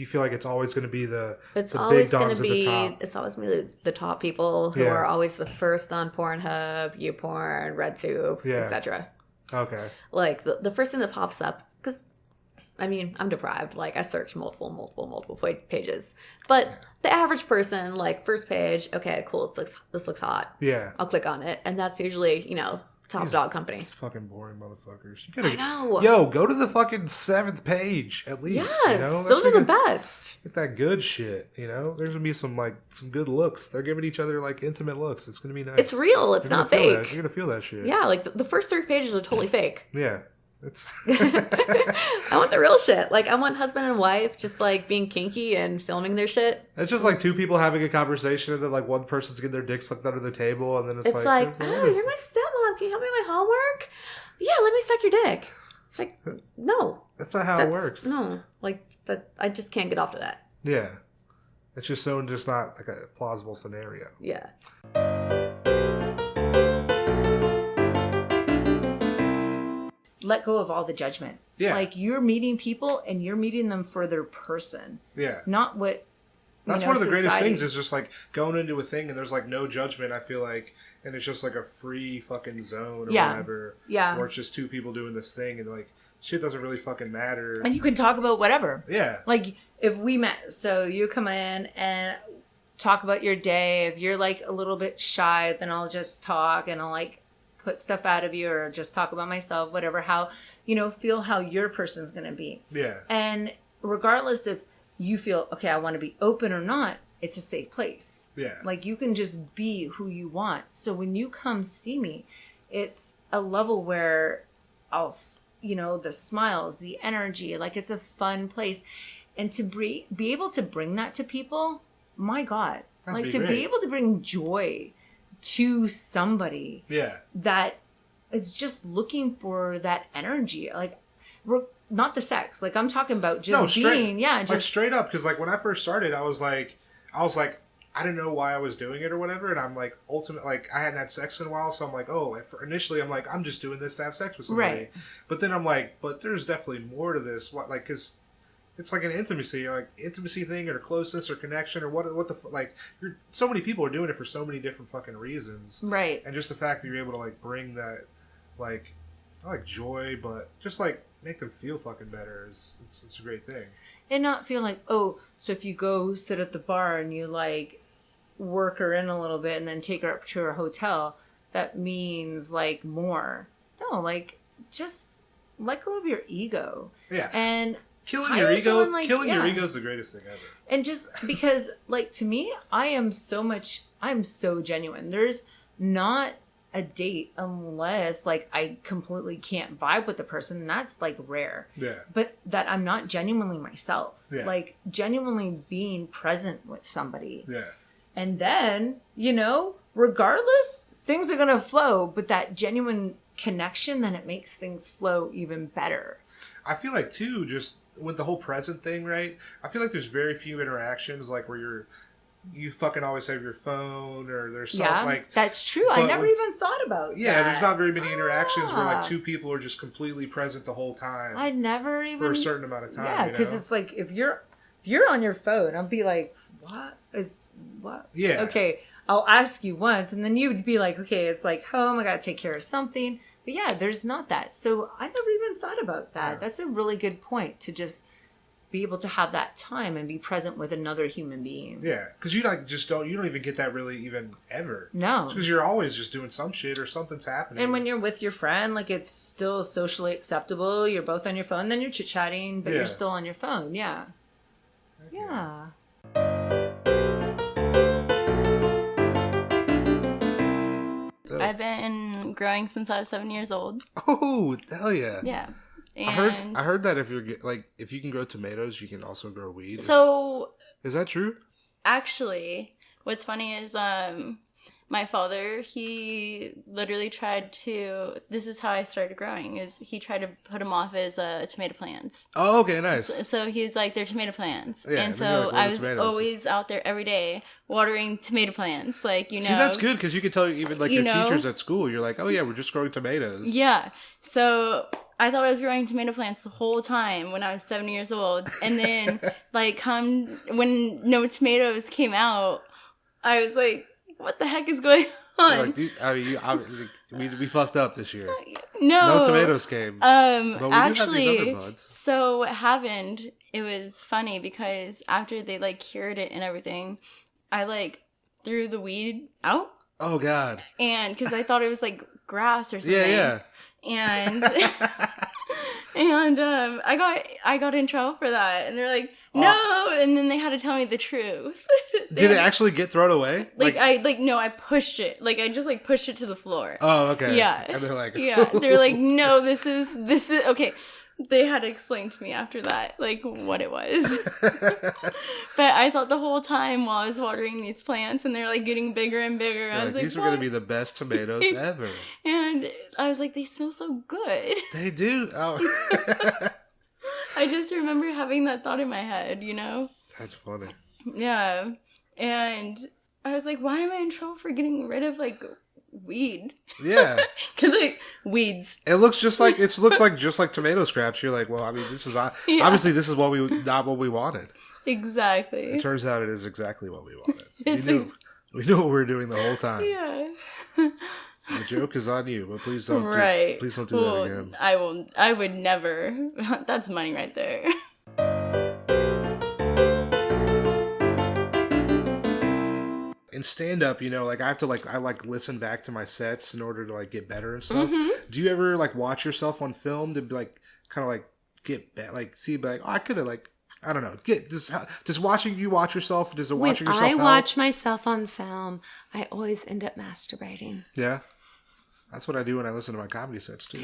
feel like it's always going to be the big dogs at the top? It's always going to be the top people who are always the first on Pornhub, YouPorn, RedTube, etc. Okay. Like the first thing that pops up, because I'm deprived. Like, I search multiple pages. But the average person, like, first page, okay, cool, this looks hot. Yeah. I'll click on it. And that's usually, top dog company. It's fucking boring motherfuckers. I know. Yo, go to the fucking 7th page, at least. Yes, those are the best. Get that good shit, There's going to be some good looks. They're giving each other, like, intimate looks. It's going to be nice. It's real. It's not fake. You're going to feel that shit. Yeah, like, the first 3 pages are totally fake. Yeah. It's I want the real shit. Like, I want husband and wife just like being kinky and filming their shit. It's just like 2 people having a conversation and then like one person's getting their dick sucked under the table and then it's like oh, you're my stepmom. Can you help me with my homework? Yeah, let me suck your dick. It's like, no. That's not how it works. No. Like, that, I just can't get off to that. Yeah. It's just not like a plausible scenario. Yeah. Let go of all the judgment. Yeah. Like, you're meeting people and you're meeting them for their person. Yeah. Not what That's one of the greatest things is just like going into a thing and there's like no judgment, I feel like, and it's just like a free fucking zone or whatever. Yeah. Or it's just 2 people doing this thing and like shit doesn't really fucking matter. And you can talk about whatever. Yeah. Like, if we met, so you come in and talk about your day. If you're like a little bit shy, then I'll just talk and I'll like put stuff out of you or just talk about myself, whatever, how, feel how your person's going to be. Yeah. And regardless if you feel, okay, I want to be open or not, it's a safe place. Yeah. Like, you can just be who you want. So when you come see me, it's a level where I'll, the smiles, the energy, like, it's a fun place. And to be able to bring that to people, my God, like, to be able to bring joy to somebody that is just looking for that energy, like, not the sex, like, I'm talking about just being just like straight up, because like when I first started I was like I didn't know why I was doing it or whatever, and I'm like, ultimately, like, I hadn't had sex in a while, so I'm like, initially I'm like, I'm just doing this to have sex with somebody, right. But then I'm like, but there's definitely more to this, because it's like an intimacy thing or closeness or connection or what the like, so many people are doing it for so many different fucking reasons, right? And just the fact that you're able to like bring that, like, not like joy, but just like make them feel fucking better it's a great thing. And not feel like, oh, so if you go sit at the bar and you like work her in a little bit and then take her up to her hotel, that means like more. No, like, just let go of your ego. Yeah. And killing your ego, your ego is the greatest thing ever. And just because, like, to me, I'm so genuine. There's not a date unless like I completely can't vibe with the person, and that's like rare. Yeah. But that I'm not genuinely myself. Yeah. Like genuinely being present with somebody. Yeah. And then, you know, regardless, things are gonna flow, but that genuine connection, then it makes things flow even better. I feel like too, just with the whole present thing, right? I feel like there's very few interactions like where you fucking always have your phone, or there's something like... that's true. I never even thought about that. There's not very many interactions where like two people are just completely present the whole time. I never even... For a certain amount of time, Yeah, because it's like, if you're on your phone, I'll be like, what? Yeah. Okay, I'll ask you once, and then you'd be like, okay, it's like home, I gotta take care of something. But yeah, there's not that. So I never even thought about that. Yeah. That's a really good point, to just be able to have that time and be present with another human being. Yeah, because you don't even get that really even ever. No. Because you're always just doing some shit or something's happening. And when you're with your friend, like, it's still socially acceptable. You're both on your phone, then you're chit-chatting, but you're still on your phone. Yeah. Yeah. I've been growing since I was 7 years old. Oh, hell yeah. Yeah. And I heard that if you can grow tomatoes, you can also grow weed. So is that true? Actually, what's funny is my father, he literally tried to, this is how I started growing, is he tried to put them off as tomato plants. Oh, okay, nice. So he was like, they're tomato plants. Yeah, and so like, I was tomatoes. always out there every day watering tomato plants. Like, you know. See, that's good, because you can tell even like your teachers at school, you're like, oh yeah, we're just growing tomatoes. Yeah. So I thought I was growing tomato plants the whole time when I was 7 years old. And then like when no tomatoes came out, I was like, what the heck is going on? Like, we fucked up this year. No tomatoes came. But we actually, do have these other buds. So what happened? It was funny because after they like cured it and everything, I like threw the weed out. Oh God! And because I thought it was like grass or something. Yeah. And and I got in trouble for that, and they're like, no, and then they had to tell me the truth. Did it actually get thrown away? No, I pushed it. Like I just like pushed it to the floor. Oh, okay. Yeah. And they're like, they're like, no, this is okay. They had to explain to me after that, like, what it was. But I thought the whole time while I was watering these plants, and they're like getting bigger and bigger, I was like, these are going to be the best tomatoes ever. And I was like, they smell so good. They do. Oh. I just remember having that thought in my head, you know? That's funny. Yeah. And I was like, why am I in trouble for getting rid of, like, weed? Yeah. Because, weeds. It looks just like tomato scraps. You're like, well, I mean, this is obviously this is not what we wanted. Exactly. It turns out it is exactly what we wanted. We knew what we were doing the whole time. Yeah. The joke is on you, but please don't. Right. Please don't do that again. I would never. That's money right there. In stand-up, like I have to I listen back to my sets in order to get better and stuff. Mm-hmm. Do you ever watch yourself on film to be kind of get better, see, oh, I could have I don't know. Does watching you watch yourself? Does it watching yourself help? When I watch myself on film, I always end up masturbating. Yeah, that's what I do when I listen to my comedy sets too.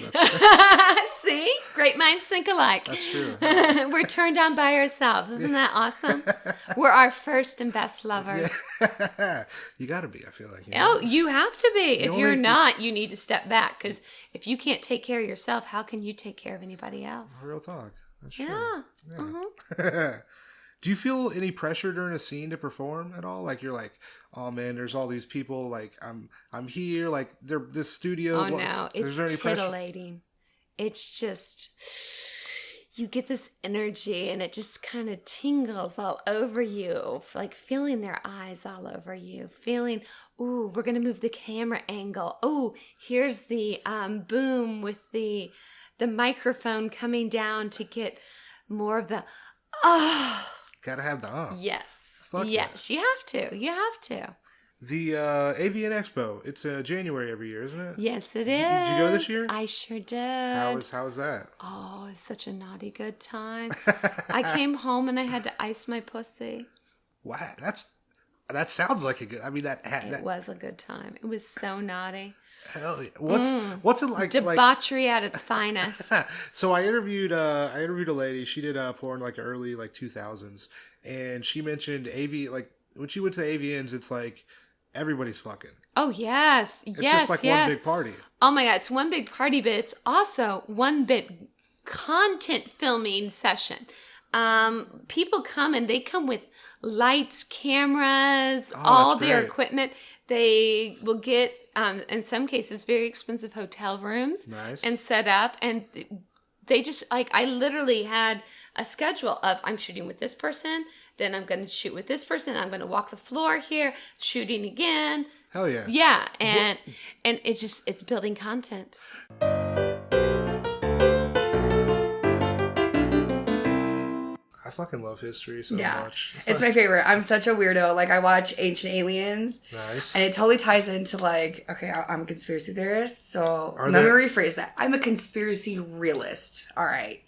See, great minds think alike. That's true. We're turned on by ourselves. Isn't that awesome? We're our first and best lovers. Yeah. You got to be. I feel like. Oh, you have to be. If you're not, you need to step back, because if you can't take care of yourself, how can you take care of anybody else? Real talk. That's true. Yeah. Uh-huh. Do you feel any pressure during a scene to perform at all? You're like, oh man, there's all these people. I'm here. They're this studio. Oh no, it's titillating. It's just, you get this energy and it just kind of tingles all over you, feeling their eyes all over you, feeling, ooh, we're going to move the camera angle. Oh, here's the boom with the microphone coming down to get more of the, oh. Gotta have the, Yes. Fuck yes, you have to. You have to. The AVN Expo, it's January every year, isn't it? Yes, it is. Did you go this year? I sure did. How was that? Oh, it's such a naughty good time. I came home and I had to ice my pussy. Wow, that sounds like a good. I mean, It was a good time. It was so naughty. Hell yeah. What's it like? Debauchery at its finest. So I interviewed a lady. She did porn like early 2000s, and she mentioned AV. Like when she went to AVNs, it's like everybody's fucking. Oh yes, it's yes, just like yes. one big party. Oh my god, it's one big party, but it's also one big content filming session. People come and they come with lights, cameras, all their equipment. They will get, in some cases, very expensive hotel rooms and set up. And they just, I literally had a schedule of, I'm shooting with this person, then I'm going to shoot with this person, I'm going to walk the floor here, shooting again. Hell yeah. Yeah, and it's building content. I fucking love history so much. It's my favorite. I'm such a weirdo. Like, I watch Ancient Aliens. Nice. And it totally ties into, okay, I'm a conspiracy theorist, so let me rephrase that. I'm a conspiracy realist. All right.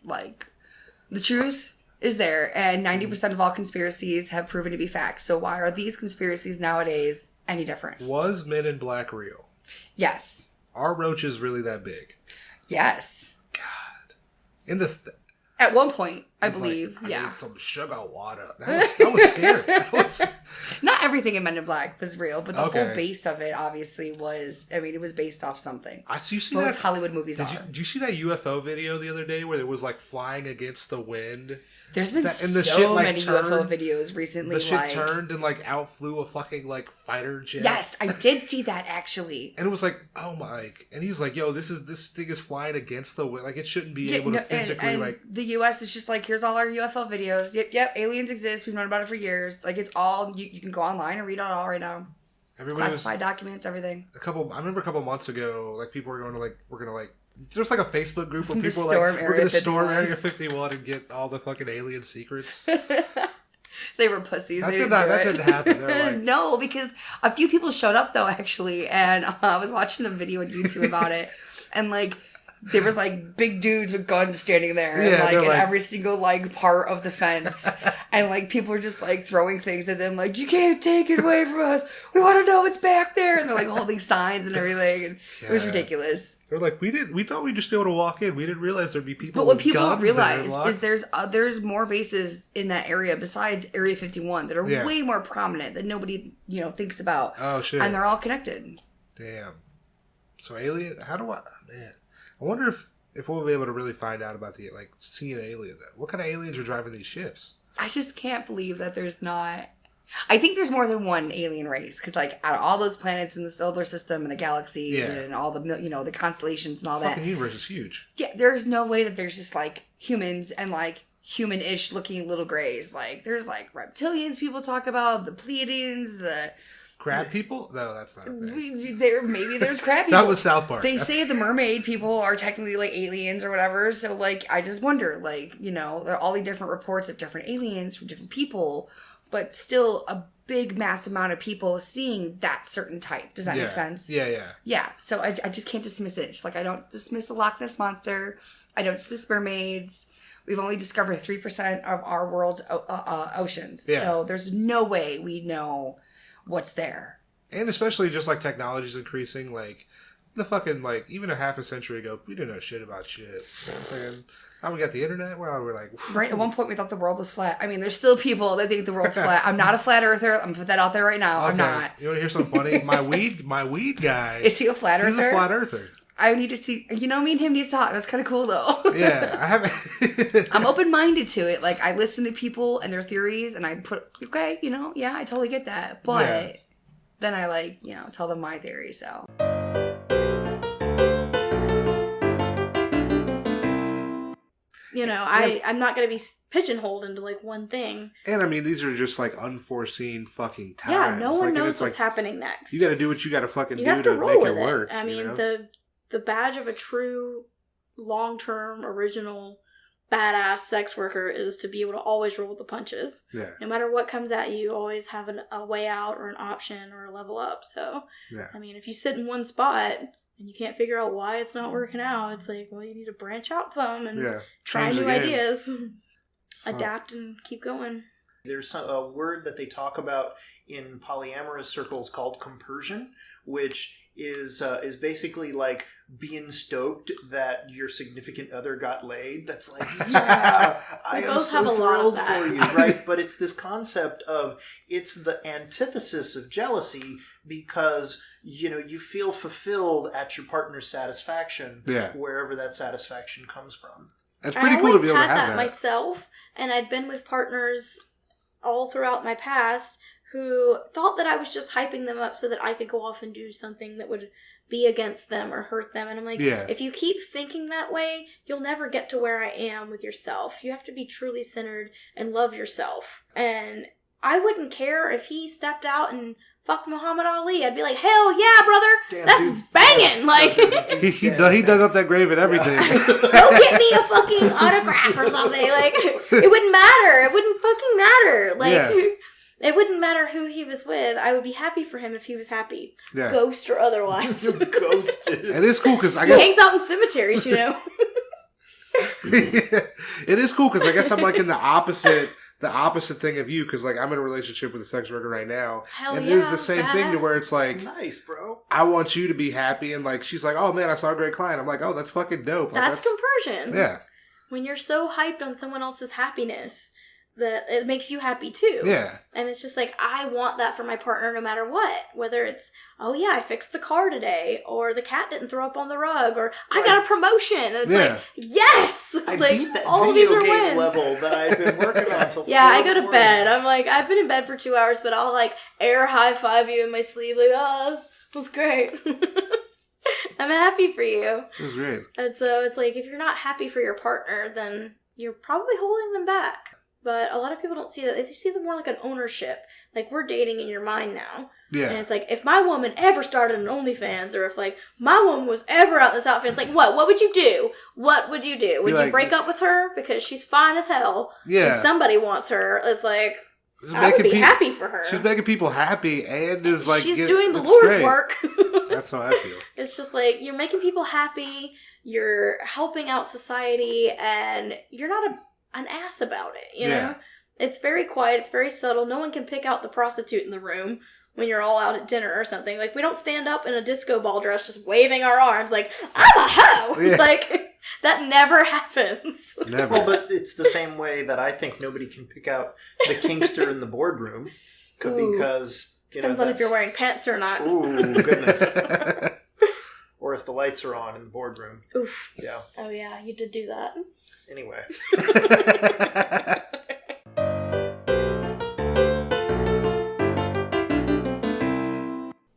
The truth is there, and 90% of all conspiracies have proven to be fact. So why are these conspiracies nowadays any different? Was Men in Black real? Yes. Are roaches really that big? Yes. God. At one point, I believe, I need some sugar water. That was scary. Not everything in Men in Black was real, but the whole base of it obviously was. I mean, it was based off something. Most Hollywood movies are. Did you see that UFO video the other day where it was flying against the wind? There's been so many UFO videos recently. The shit turned and outflew a fucking fighter jet. Yes, I did see that actually. And it was oh my! And he's like, "Yo, this thing is flying against the wind. It shouldn't be able to physically and the U.S. is just here's all our UFO videos. Yep, aliens exist. We've known about it for years. It's all you can go online and read it all right now. Classified documents, everything. I remember a couple months ago, people were going to there's a Facebook group where people we're going to storm Area 51 and get all the fucking alien secrets. They were pussies. That didn't happen. They were no, because a few people showed up though, actually, and I was watching a video on YouTube about it, and there was big dudes with guns standing there, and in every single part of the fence, and people were just throwing things at them, you can't take it away from us. We want to know what's back there, and they're holding signs and everything, and it was ridiculous. They're we thought we'd just be able to walk in. We didn't realize there'd be people. But what people don't realize is there's more bases in that area besides Area 51 that are way more prominent that nobody thinks about. Oh shit! And they're all connected. Damn. So alien? How do I? Man, I wonder if we'll be able to really find out about the seeing aliens. What kind of aliens are driving these ships? I just can't believe that there's not. I think there's more than one alien race because, out of all those planets in the solar system and the galaxies and all the the constellations and all that, the fucking universe is huge. Yeah, there's no way that there's just humans and human-ish looking little grays. There's reptilians people talk about, the Pleiadians, the crab people. No, that's not a thing. Maybe there's crab people. That was South Park. They say the mermaid people are technically aliens or whatever. So I just wonder, there are all these different reports of different aliens from different people. But still a big, mass amount of people seeing that certain type. Does that make sense? Yeah. Yeah, so I just can't dismiss it. Just I don't dismiss the Loch Ness Monster. I don't dismiss mermaids. We've only discovered 3% of our world's oceans. Yeah. So there's no way we know what's there. And especially just technology's increasing. The fucking, even a half a century ago, we didn't know shit about shit. You know what I'm saying? Now we got the internet. Where we're right. At one point, we thought the world was flat. I mean, there's still people that think the world's flat. I'm not a flat earther. I'm gonna put that out there right now. Okay. I'm not. You want to hear something funny? My weed guy. Is he a flat earther? He's a flat earther. I need to see. Me and him need to talk. That's kind of cool, though. Yeah, I haven't. I'm open minded to it. I listen to people and their theories, and I put okay. Yeah, I totally get that. But then I tell them my theory. So. I'm not going to be pigeonholed into one thing. And I mean, these are just unforeseen fucking times. Yeah, no one knows what's happening next. You got to do what you got to fucking do to make it work. I mean, the badge of a true long-term original badass sex worker is to be able to always roll with the punches. Yeah. No matter what comes at you, always have a way out or an option or a level up. So, I mean, if you sit in one spot and you can't figure out why it's not working out, it's you need to branch out some and try new ideas, adapt and keep going. There's a word that they talk about in polyamorous circles called compersion, which is basically like being stoked that your significant other got laid. That's like, yeah, I am so thrilled for you, right? But it's this concept of it's the antithesis of jealousy because you feel fulfilled at your partner's satisfaction, wherever that satisfaction comes from. It's pretty cool to be able to have that myself, and I'd been with partners all throughout my past who thought that I was just hyping them up so that I could go off and do something that would be against them or hurt them. And I'm like, if you keep thinking that way, you'll never get to where I am with yourself. You have to be truly centered and love yourself. And I wouldn't care if he stepped out and fucked Muhammad Ali. I'd be like, hell yeah, brother. Damn, that's banging. Like, he dug up that grave and everything. Go get me a fucking autograph or something. Like, it wouldn't matter. It wouldn't fucking matter. Like, it wouldn't matter who he was with. I would be happy for him if he was happy. Yeah. Ghost or otherwise. Ghosted. It is cool because I guess... He hangs out in cemeteries, It is cool because I guess I'm like in the opposite thing of you because like I'm in a relationship with a sex worker right now. Hell and yeah, it is the same thing to where it's like... Nice, bro. I want you to be happy and like she's like, oh man, I saw a great client. I'm like, oh, that's fucking dope. Like, that's compersion. Yeah. When you're so hyped on someone else's happiness... that it makes you happy too. Yeah. And it's just like, I want that for my partner no matter what. Whether it's, oh yeah, I fixed the car today, or the cat didn't throw up on the rug, or I got a promotion. And it's like, yes! I like, beat that all video of these are game wins. level that I've been working on until Yeah, I go to bed. I'm like, I've been in bed for 2 hours, but I'll like air high five you in my sleep, like, oh, that was great. I'm happy for you. It was great. And so it's like, if you're not happy for your partner, then you're probably holding them back. But a lot of people don't see that. They see them more like an ownership. Like, we're dating in your mind now. Yeah. And it's like, if my woman ever started an OnlyFans, or if, like, my woman was ever out in this outfit, it's like, what? What would you do? What would you do? Would you break up with her because she's fine as hell? Yeah. And somebody wants her. It's like, I would be happy for her. She's making people happy and is like... She's doing the Lord's great. work. That's how I feel. It's just like, you're making people happy, you're helping out society, and you're not an ass about it, you know? It's very quiet, it's very subtle. No one can pick out the prostitute in the room when you're all out at dinner or something. Like, we don't stand up in a disco ball dress just waving our arms like, I'm a hoe! Yeah. Like, that never happens. Never. Well, but it's the same way that I think nobody can pick out the kinkster in the boardroom because, depends on if you're wearing pants or not. Ooh, goodness. Or if the lights are on in the boardroom. Oof. Yeah. Oh, yeah, you did do that. Anyway.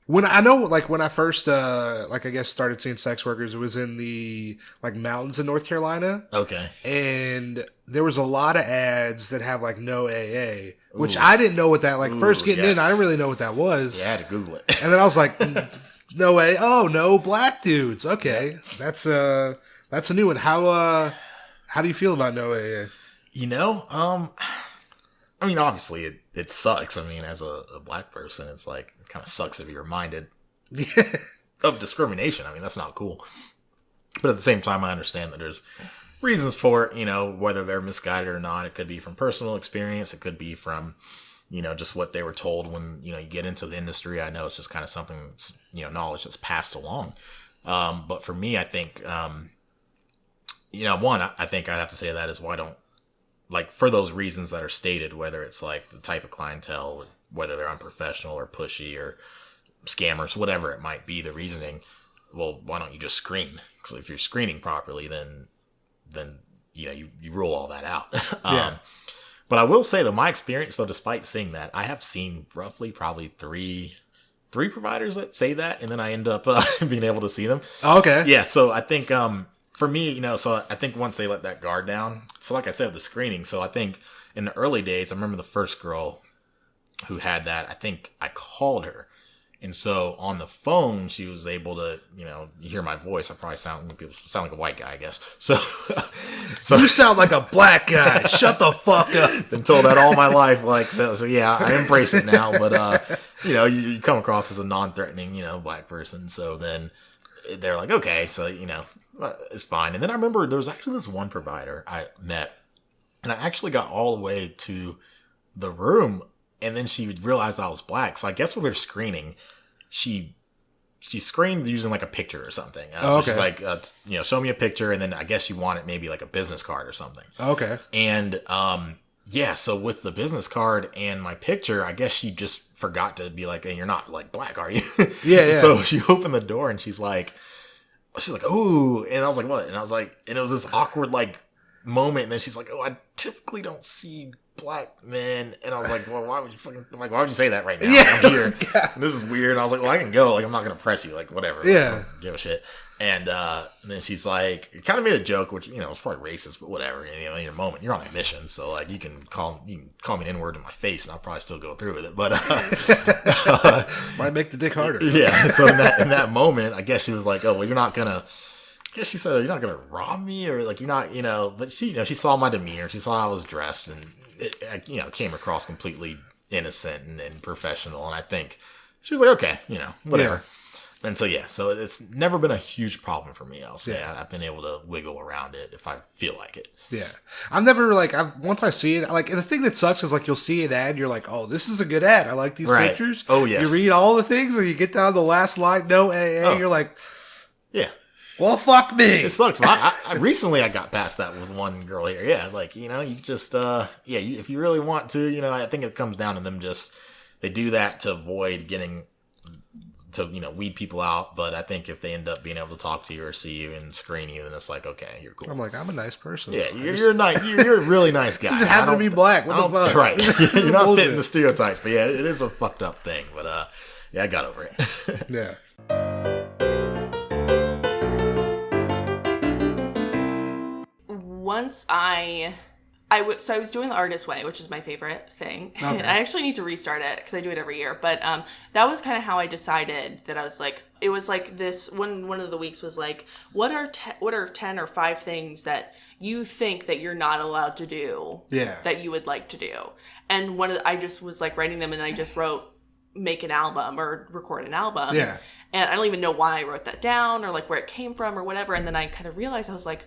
When I first I guess started seeing sex workers, it was in the like mountains in North Carolina. Okay. And there was a lot of ads that have like no AA, which I didn't know what that first getting in, I didn't really know what that was. Yeah, I had to Google it. And then I was like, no way. Oh, no black dudes. Okay. That's a new one. How do you feel about no AA? You know, I mean, obviously it sucks. I mean, as a black person, it's like, it kind of sucks if you're reminded of discrimination. I mean, that's not cool. But at the same time, I understand that there's reasons for it, you know, whether they're misguided or not. It could be from personal experience. It could be from, you know, just what they were told when, you know, you get into the industry. I know it's just kind of something, you know, knowledge that's passed along. But for me, I think, you know, one, I think I'd have to say to that is why don't, like, for those reasons that are stated, whether it's like the type of clientele, whether they're unprofessional or pushy or scammers, whatever it might be, the reasoning, well, why don't you just screen? Because if you're screening properly, then you know, you rule all that out. Yeah. But I will say that my experience, though, despite seeing that, I have seen roughly probably three providers that say that, and then I end up being able to see them. Oh, okay. Yeah, so I think for me, you know, so I think once they let that guard down, so like I said, the screening, so I think in the early days, I remember the first girl who had that, I think I called her. And so on the phone, she was able to, you know, you hear my voice. I probably sound like a white guy, I guess. So you sound like a black guy. Shut the fuck up. Been told that all my life. Like, so yeah, I embrace it now. But, you know, you come across as a non-threatening, you know, black person. So then they're like, okay, so, you know, it's fine. And then I remember there was actually this one provider I met, and I actually got all the way to the room, and then she realized I was black. So I guess with her screening, she she screened using like a picture or something. She's like, show me a picture, and then I guess she wanted maybe like a business card or something. Okay. And so with the business card and my picture, I guess she just forgot to be like, hey, you're not like black, are you? Yeah. So she opened the door and she's like, ooh, and I was like, what? And I was like, and it was this awkward like moment, and then she's like, oh, I typically don't see black men, and I was like, well, why would you say that right now? Yeah. I'm here. And this is weird. And I was like, well, I can go. Like, I'm not gonna press you. Like, whatever. Yeah. I don't give a shit. And then she's like, kind of made a joke, which it's probably racist, but whatever. In your moment, you're on a mission, so like you can call me an N-word in my face, and I'll probably still go through with it. But might make the dick harder. Yeah. So in that moment, I guess she was like, oh, well, you're not gonna. I guess she said, you're not gonna rob me, or like you're not, But she, she saw my demeanor, she saw how I was dressed, and it, came across completely innocent and professional. And I think she was like, okay, whatever. Yeah. And so, so it's never been a huge problem for me. I'll say I've been able to wiggle around it if I feel like it. Yeah. I'm never like, once I see it, like the thing that sucks is like you'll see an ad, you're like, oh, this is a good ad. I like these pictures. Oh, yes. You read all the things and you get down to the last line, no AA, you're like, yeah. Well, fuck me. It sucks. Well, I recently I got past that with one girl here. Yeah, like, you just, if you really want to, I think it comes down to them they do that to avoid getting to, weed people out. But I think if they end up being able to talk to you or see you and screen you, then it's like, okay, you're cool. I'm like, I'm a nice person. Yeah, you're nice. You're a really nice guy. You just happen to be black. What the fuck? Right. You're not fitting the stereotypes. But yeah, it is a fucked up thing. But I got over it. Yeah. Once I was doing the Artist Way, which is my favorite thing. Okay. I actually need to restart it because I do it every year. But that was kind of how I decided that I was like, it was like this one of the weeks was like, what are 10 or 5 things that you think that you're not allowed to do that you would like to do? And I just was like writing them, and I just wrote make an album or record an album. Yeah. And I don't even know why I wrote that down or like where it came from or whatever. And then I kind of realized, I was like,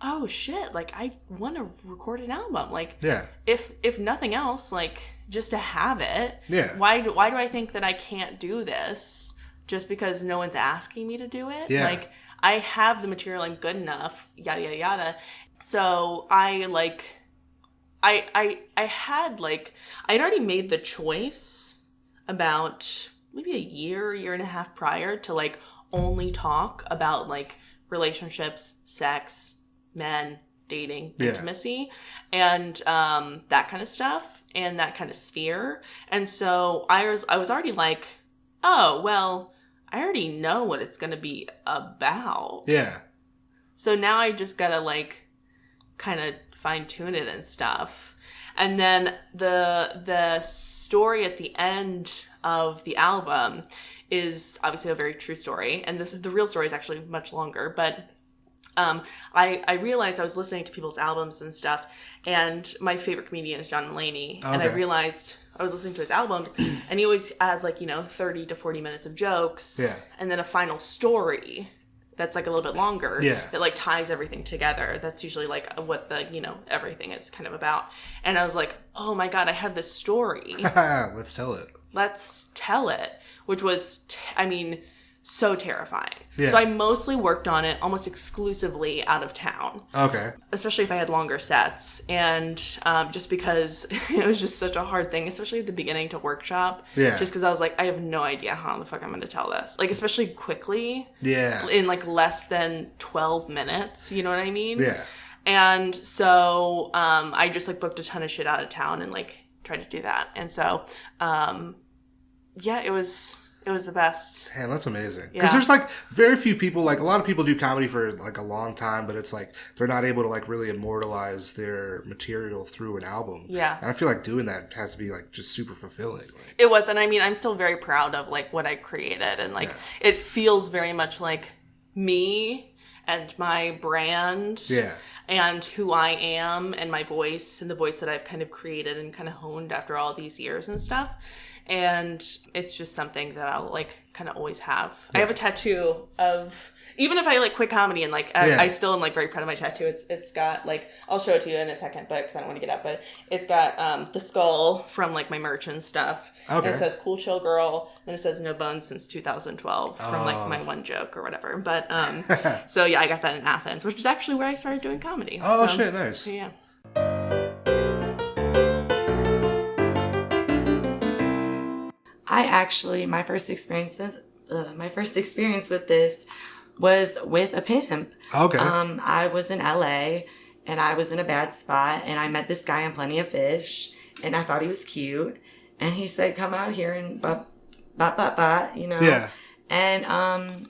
oh shit, like I want to record an album. Like, if nothing else, like just to have it. Yeah. Why do I think that I can't do this just because no one's asking me to do it? Yeah. Like, I have the material, I'm good enough, yada yada yada. So I had already made the choice about maybe a year and a half prior to like only talk about like relationships, sex, men, dating, intimacy, and that kind of stuff and that kind of sphere. And so I was already like, oh, well, I already know what it's going to be about. Yeah. So now I just got to like kind of fine tune it and stuff. And then the story at the end of the album is obviously a very true story. And the real story is actually much longer, but I realized I was listening to people's albums and stuff, and my favorite comedian is John Mulaney. Okay. And I realized I was listening to his albums, and he always has 30 to 40 minutes of jokes, and then a final story that's like a little bit longer, that like ties everything together. That's usually like what the everything is kind of about. And I was like, oh my god, I have this story. Let's tell it. Which was, so terrifying. Yeah. So I mostly worked on it almost exclusively out of town. Okay. Especially if I had longer sets. And just because it was just such a hard thing, especially at the beginning to workshop. Yeah. Just because I was like, I have no idea how the fuck I'm going to tell this. Like, especially quickly. Yeah. In like less than 12 minutes. You know what I mean? Yeah. And so I just like booked a ton of shit out of town and like tried to do that. And so, it was the best. Damn, that's amazing. Because there's like very few people, like a lot of people do comedy for like a long time, but it's like they're not able to like really immortalize their material through an album. Yeah. And I feel like doing that has to be like just super fulfilling. Like, it was. And I'm still very proud of like what I created. And like it feels very much like me and my brand. Yeah. And who I am and my voice and the voice that I've kind of created and kind of honed after all these years and stuff. And it's just something that I'll like kind of always have. Yeah. I have a tattoo of, even if I like quit comedy and like I still am like very proud of my tattoo. It's got like, I'll show it to you in a second, but because I don't want to get up, but it's got the skull from like my merch and stuff. Okay. And it says "Cool Chill Girl," and it says "No Bones since 2012" from like my one joke or whatever. But so yeah, I got that in Athens, which is actually where I started doing comedy. Oh shit, nice. Yeah. I actually, my first experience with this was with a pimp. Okay. I was in LA and I was in a bad spot and I met this guy on Plenty of Fish and I thought he was cute and he said, "Come out here and you know." Yeah. And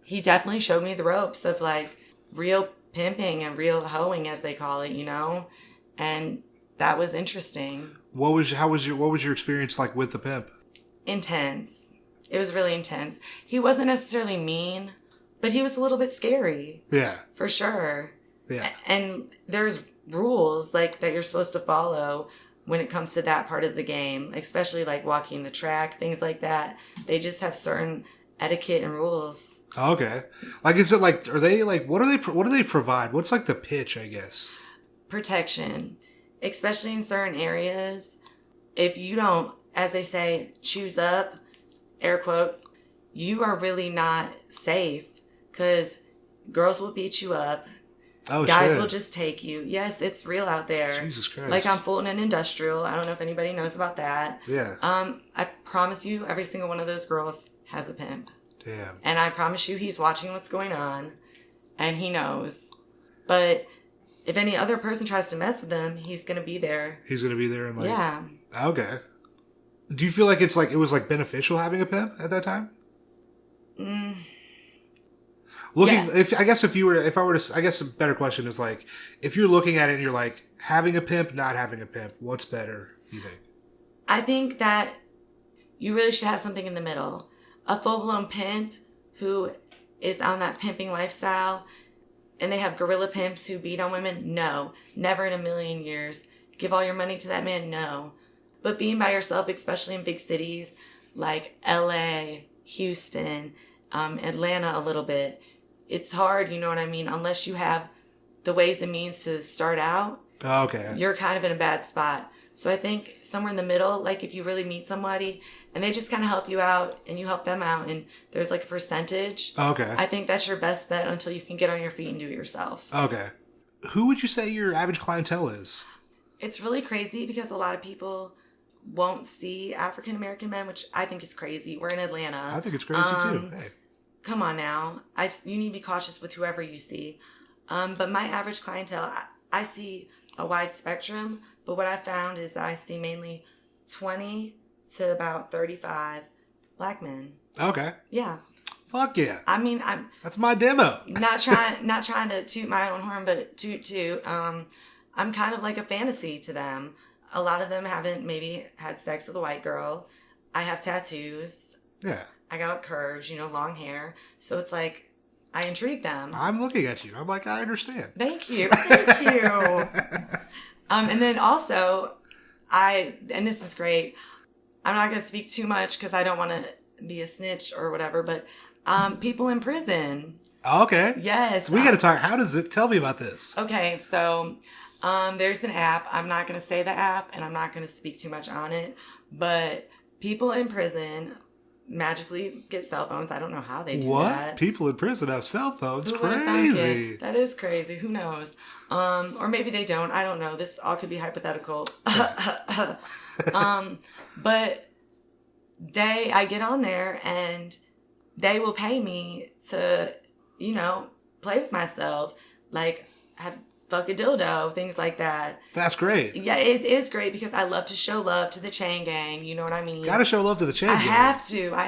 he definitely showed me the ropes of like real pimping and real hoeing, as they call it, you know, and that was interesting. What was your experience like with the pimp? Intense. It was really intense. He wasn't necessarily mean, but he was a little bit scary. Yeah. For sure. Yeah. And there's rules like that you're supposed to follow when it comes to that part of the game, especially like walking the track, things like that. They just have certain etiquette and rules. Okay. Like, is it like, are they like, what do they provide? What's like the pitch, I guess? Protection, especially in certain areas. If you don't, as they say, choose up, air quotes, you are really not safe because girls will beat you up. Oh, guys will just take you. Yes, it's real out there. Jesus Christ. Like on Fulton and Industrial. I don't know if anybody knows about that. Yeah. I promise you, every single one of those girls has a pimp. Damn. And I promise you, he's watching what's going on, and he knows. But if any other person tries to mess with him, he's gonna be there. He's gonna be there and like. Yeah. Okay. Do you feel like it was like beneficial having a pimp at that time? Looking, yeah. I guess a better question is like, if you're looking at it and you're like, having a pimp, not having a pimp, what's better, you think? I think that you really should have something in the middle. A full-blown pimp who is on that pimping lifestyle, and they have gorilla pimps who beat on women? No. Never in a million years. Give all your money to that man? No. But being by yourself, especially in big cities like LA, Houston, Atlanta a little bit, it's hard, you know what I mean? Unless you have the ways and means to start out, you're kind of in a bad spot. So I think somewhere in the middle, like if you really meet somebody and they just kind of help you out and you help them out and there's like a percentage, I think that's your best bet until you can get on your feet and do it yourself. Okay. Who would you say your average clientele is? It's really crazy because a lot of people won't see African American men, which I think is crazy. We're in Atlanta. I think it's crazy too. Hey. Come on now. You need to be cautious with whoever you see. But my average clientele, I see a wide spectrum, but what I found is that I see mainly 20 to about 35 black men. Okay. Yeah. Fuck yeah. I mean, that's my demo. not trying to toot my own horn, but toot. I'm kind of like a fantasy to them. A lot of them haven't maybe had sex with a white girl. I have tattoos. Yeah. I got curves, long hair. So it's like, I intrigue them. I'm looking at you. I'm like, I understand. Thank you. Thank you. And then also, and this is great. I'm not going to speak too much because I don't want to be a snitch or whatever, but people in prison. Okay. Yes. We got to talk. How does it? Tell me about this. Okay. So there's an app. I'm not going to say the app and I'm not going to speak too much on it, but people in prison magically get cell phones. I don't know how they do that. What? People in prison have cell phones? Crazy. That is crazy. Who knows? Or maybe they don't. I don't know. This all could be hypothetical. But I get on there and they will pay me to, play with myself. Like, fuck a dildo, things like that. That's great. Yeah, it is great because I love to show love to the chain gang. You know what I mean? Gotta show love to the chain gang. I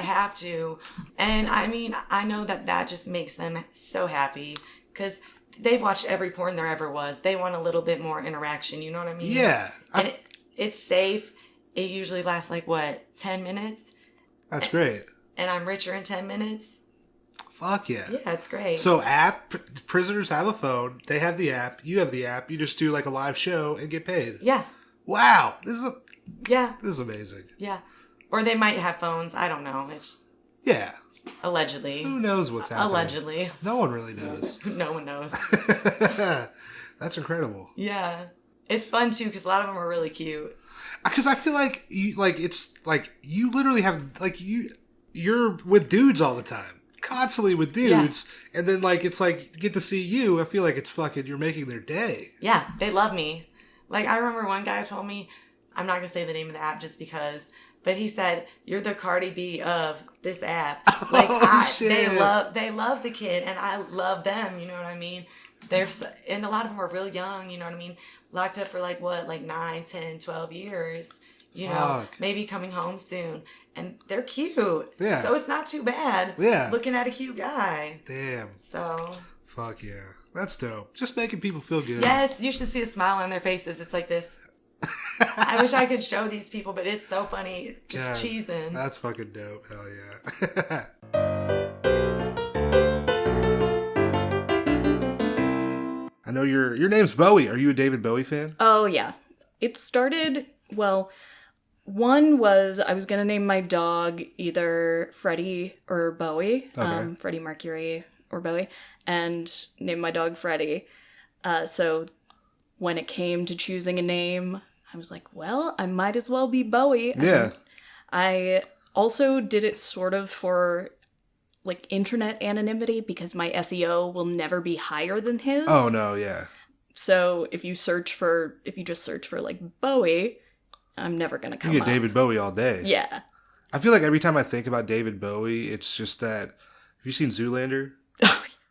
have to. And I mean, I know that just makes them so happy because they've watched every porn there ever was. They want a little bit more interaction. You know what I mean? Yeah. And it's safe. It usually lasts 10 minutes? That's great. And I'm richer in 10 minutes. Fuck yeah. Yeah, it's great. So prisoners have a phone. They have the app. You have the app. You just do a live show and get paid. Yeah. Wow. This is amazing. Yeah. Or they might have phones. I don't know. It's allegedly. Who knows what's happening? Allegedly. No one really knows. No one knows. That's incredible. Yeah. It's fun too because a lot of them are really cute. Because I feel like you literally have you're with dudes all the time, constantly with dudes, and then it's get to see you. I feel like it's fucking you're making their day. Yeah, they love me. Like I remember one guy told me, I'm not gonna say the name of the app just because, but he said you're the Cardi B of this app. Like they love the kid, and I love them. You know what I mean? And a lot of them are real young, you know what I mean? Locked up for 9, 10, 12 years, you know, maybe coming home soon. And they're cute. Yeah. So it's not too bad. Yeah. Looking at a cute guy. Damn. So. Fuck yeah. That's dope. Just making people feel good. Yes, you should see a smile on their faces. It's like this. I wish I could show these people, but it's so funny. Just cheesing. That's fucking dope. Hell yeah. I know your name's Bowie. Are you a David Bowie fan? Oh, yeah. It started, one was I was going to name my dog either Freddie or Bowie. Okay. Freddie Mercury or Bowie. And name my dog Freddie. So when it came to choosing a name, I was like, well, I might as well be Bowie. Yeah. I also did it sort of for internet anonymity because my SEO will never be higher than his. Oh no, yeah. So if you just search for Bowie, I'm never gonna come up. You get David Bowie all day. Yeah. I feel like every time I think about David Bowie, it's just that. Have you seen Zoolander?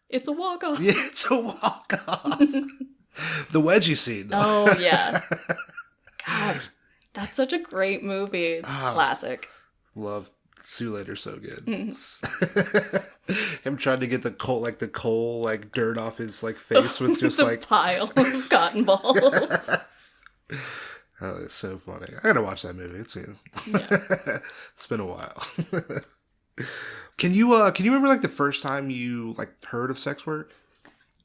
It's a walk-off. Yeah, it's a walk-off. The wedgie scene, though. Oh yeah. God, that's such a great movie. It's classic. Love Zoolander, so good. Him trying to get the coal dirt off his face with just a pile of cotton balls. Oh, it's so funny. I gotta watch that movie. It's been a while. Can you remember the first time you heard of sex work?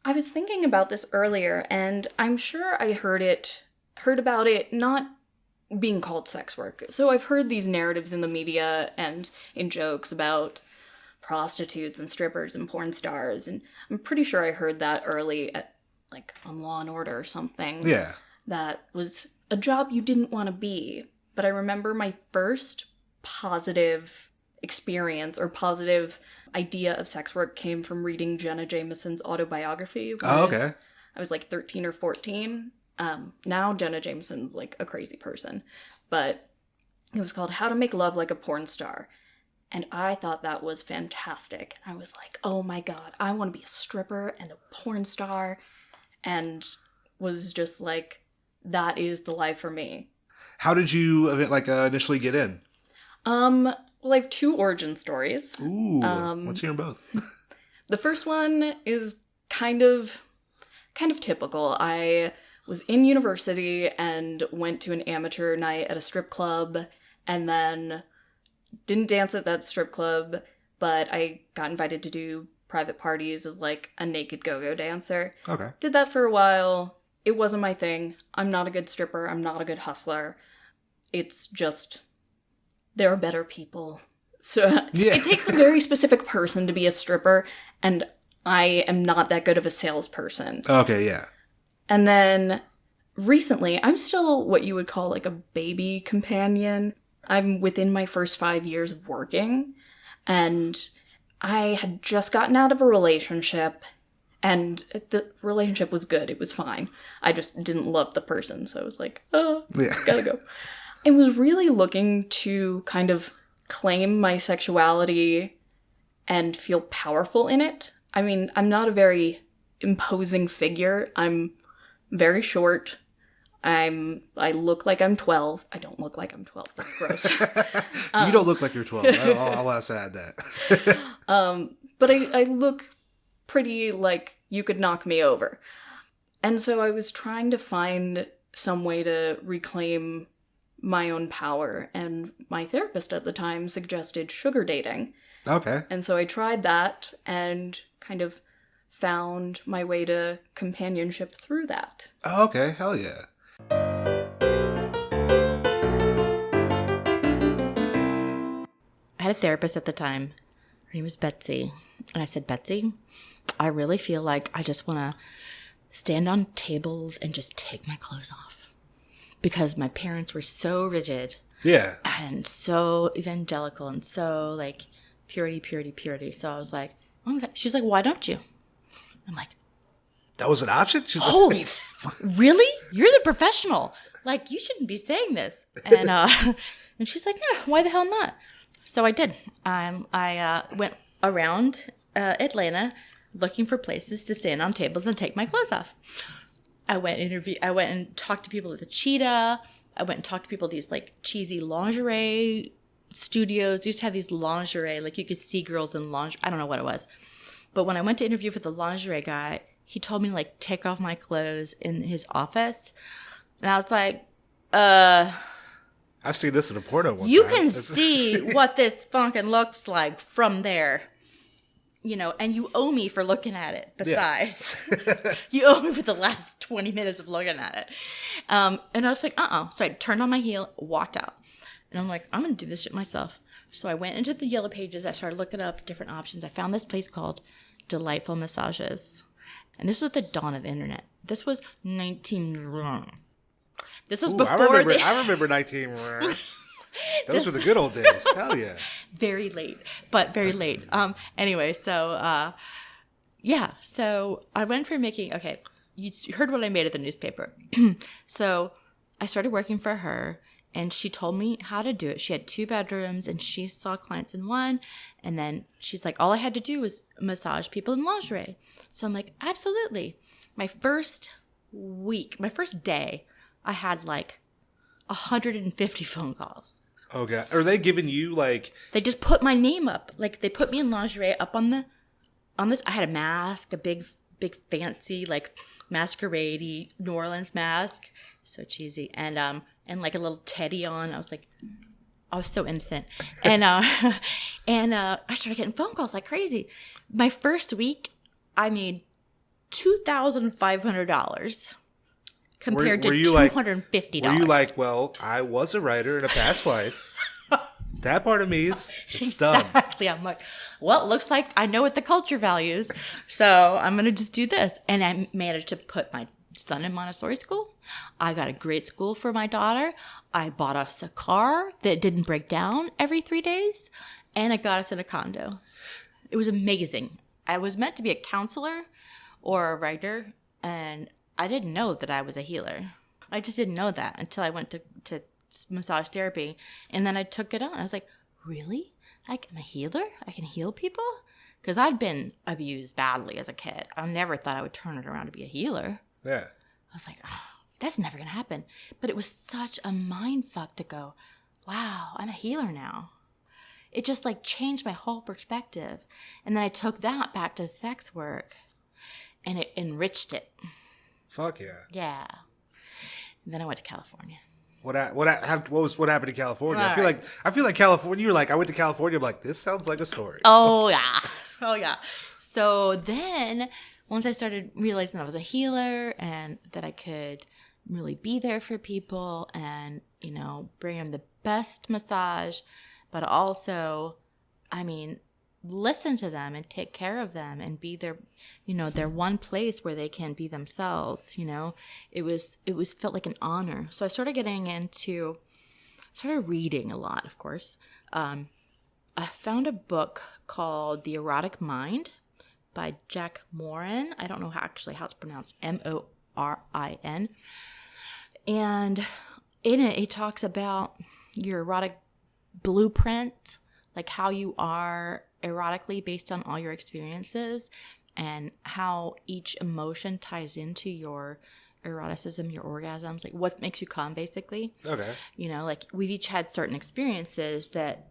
I was thinking about this earlier, and I'm sure I heard about it not being called sex work. So I've heard these narratives in the media and in jokes about prostitutes and strippers and porn stars, and I'm pretty sure I heard that early at on Law and Order or something. Yeah. That was a job you didn't want to be. But I remember my first positive experience or positive idea of sex work came from reading Jenna Jameson's autobiography. Oh, okay. I was 13 or 14. Now Jenna Jameson's a crazy person, but it was called How to Make Love Like a Porn Star. And I thought that was fantastic. I was like, oh my God, I want to be a stripper and a porn star. And was just that is the life for me. How did you initially get in? I have 2 origin stories. Ooh, let's hear them both. The first one is kind of typical. I was in university and went to an amateur night at a strip club and then didn't dance at that strip club, but I got invited to do private parties as a naked go-go dancer. Okay. Did that for a while. It wasn't my thing. I'm not a good stripper. I'm not a good hustler. It's just, there are better people. So It takes a very specific person to be a stripper, and I am not that good of a salesperson. Okay, yeah. And then recently, I'm still what you would call a baby companion. I'm within my first 5 years of working, and I had just gotten out of a relationship, and the relationship was good. It was fine. I just didn't love the person, so I was gotta go. I was really looking to kind of claim my sexuality and feel powerful in it. I mean, I'm not a very imposing figure. I'm very short. I look like I'm 12. I don't look like I'm 12. That's gross. You don't look like you're 12. I'll add that. But I look pretty you could knock me over. And so I was trying to find some way to reclaim my own power. And my therapist at the time suggested sugar dating. Okay. And so I tried that and kind of found my way to companionship through that. Oh, okay. Hell yeah. I had a therapist at the time. Her name was Betsy. And I said, Betsy, I really feel like I just want to stand on tables and just take my clothes off. Because my parents were so rigid. Yeah. And so evangelical and so like purity, purity, purity. So I was like, okay. She's like, why don't you? I'm like, that was an option? She's holy like, really? You're the professional. Like, you shouldn't be saying this. And and she's like, yeah, why the hell not? So I did. I went around Atlanta looking for places to stand on tables and take my clothes off. I went and talked to people at the Cheetah. I went and talked to people at these like cheesy lingerie studios. They used to have these lingerie, like you could see girls in lingerie. I don't know what it was. But when I went to interview for the lingerie guy, he told me to like take off my clothes in his office. And I was like, I've seen this in a porno one you time. can see what this fucking looks like from there. You know, and you owe me for looking at it. Besides, you owe me for the last 20 minutes of looking at it. And I was like, So I turned on my heel, walked out. And I'm like, I'm going to do this shit myself. So I went into the Yellow Pages. I started looking up different options. I found this place called Delightful Massages. And this was the dawn of the internet. This was This was before I remember 19. Those were the good old days. Hell yeah. Very late, but very late. Anyway, so so I went for making. Okay, you heard what I made at the newspaper. So I started working for her, and she told me how to do it. She had 2 bedrooms, and she saw clients in one. And then she's like, all I had to do was massage people in lingerie. So I'm like, absolutely. My first day, I had like 150 phone calls. Okay. Are they giving you like... They just put my name up. Like, they put me in lingerie up on this. I had a mask, a big fancy, like, masquerade New Orleans mask. So cheesy. And like a little teddy on. I was so innocent. And I started getting phone calls like crazy. My first week, I made $2,500. Compared to $250. Were you like, well, I was a writer in a past life. That part of me is done. Exactly. I'm like, well, it looks like I know what the culture values, so I'm going to just do this. And I managed to put my son in Montessori school. I got a great school for my daughter. I bought us a car that didn't break down every 3 days, and I got us in a condo. It was amazing. I was meant to be a counselor or a writer, and I didn't know that I was a healer. I just didn't know that until I went to massage therapy. And then I took it on. I was like, really? Like, I'm a healer? I can heal people? Because I'd been abused badly as a kid. I never thought I would turn it around to be a healer. Yeah. I was like, that's never going to happen. But it was such a mind fuck to go, wow, I'm a healer now. It just like changed my whole perspective. And then I took that back to sex work. And it enriched it. Fuck yeah. Yeah. And then I went to California. What happened in California? All I feel like California. You're like, I went to California. I'm like, this sounds like a story. Oh yeah. So then, once I started realizing that I was a healer and that I could really be there for people and bring them the best massage, but also, listen to them and take care of them and be their, their one place where they can be themselves. It felt like an honor. So I started reading a lot, of course. I found a book called The Erotic Mind by Jack Morin. I don't know how it's pronounced, Morin. And in it, he talks about your erotic blueprint, like how you are erotically based on all your experiences and how each emotion ties into your eroticism, your orgasms, like what makes you come, basically. Okay. Like we've each had certain experiences that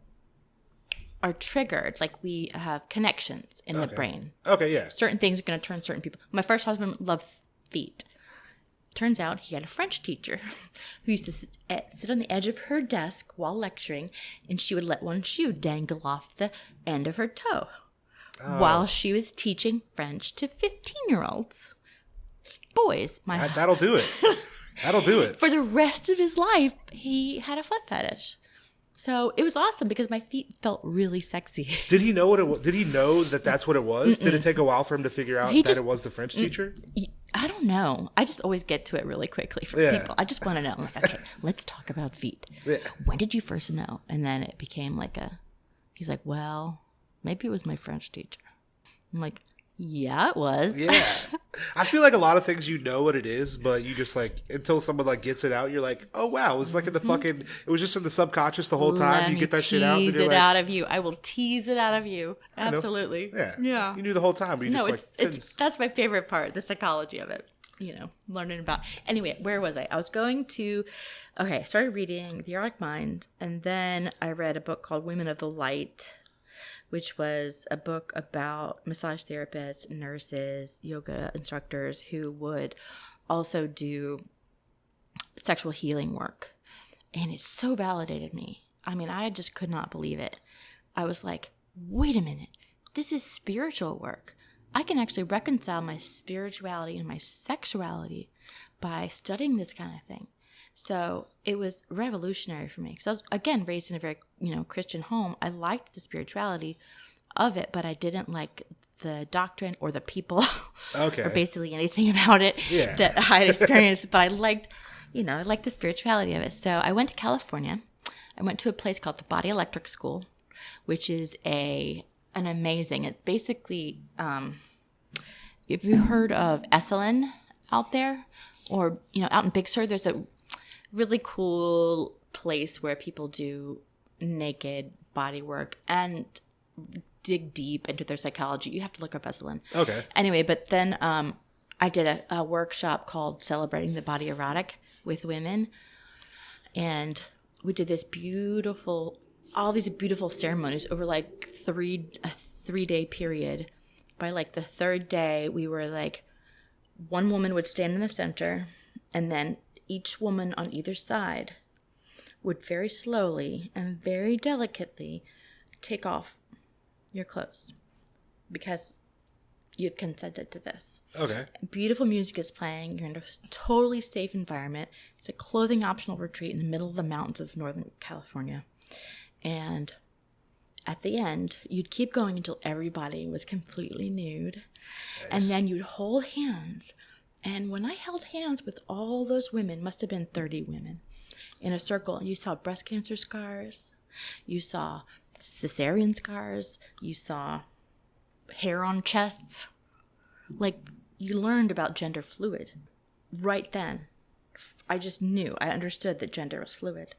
are triggered, like we have connections in the brain. Okay, yeah. Certain things are going to turn certain people. My first husband loved feet. Turns out he had a French teacher who used to sit on the edge of her desk while lecturing, and she would let one shoe dangle off the end of her toe while she was teaching French to 15-year-olds. Boys. That'll do it. That'll do it. For the rest of his life, he had a foot fetish. So it was awesome because my feet felt really sexy. Did he know what it was? Did he know that that's what it was? Did it take a while for him to figure out that it was the French teacher? I don't know. I just always get to it really quickly for people. I just want to know. I'm like, okay, let's talk about feet. Yeah. When did you first know? And then it became like he's like, well, maybe it was my French teacher. I'm like, yeah, it was. Yeah. I feel like a lot of things you know what it is, but you just like, until someone like gets it out, you're like, oh wow, it was like in the fucking, it was just in the subconscious the whole time. You get that shit out. Tease it out of you. I will tease it out of you. Absolutely. Yeah. You knew the whole time. But you that's my favorite part, the psychology of it. Learning about. Anyway, where was I? I started reading The Erotic Mind, and then I read a book called Women of the Light, which was a book about massage therapists, nurses, yoga instructors who would also do sexual healing work. And it so validated me. I mean, I just could not believe it. I was like, wait a minute, this is spiritual work. I can actually reconcile my spirituality and my sexuality by studying this kind of thing. So it was revolutionary for me. Because I was, again, raised in a very, Christian home. I liked the spirituality of it, but I didn't like the doctrine or the people or basically anything about it that I had experienced. But I liked the spirituality of it. So I went to California. I went to a place called the Body Electric School, which is an amazing, it's basically, if you heard of Esalen out there or, out in Big Sur, there's a really cool place where people do naked body work and dig deep into their psychology. You have to look up Esalen. Okay. Anyway, but then I did a workshop called Celebrating the Body Erotic with women. And we did all these beautiful ceremonies over like a 3-day period. By like the third day, we were like, one woman would stand in the center, and then each woman on either side would very slowly and very delicately take off your clothes because you've consented to this. Okay. Beautiful music is playing. You're in a totally safe environment. It's a clothing optional retreat in the middle of the mountains of Northern California. And at the end, you'd keep going until everybody was completely nude. Nice. And then you'd hold hands. And when I held hands with all those women, must have been 30 women, in a circle, and you saw breast cancer scars, you saw cesarean scars, you saw hair on chests. Like, you learned about gender fluid right then. I just knew. I understood that gender was fluid.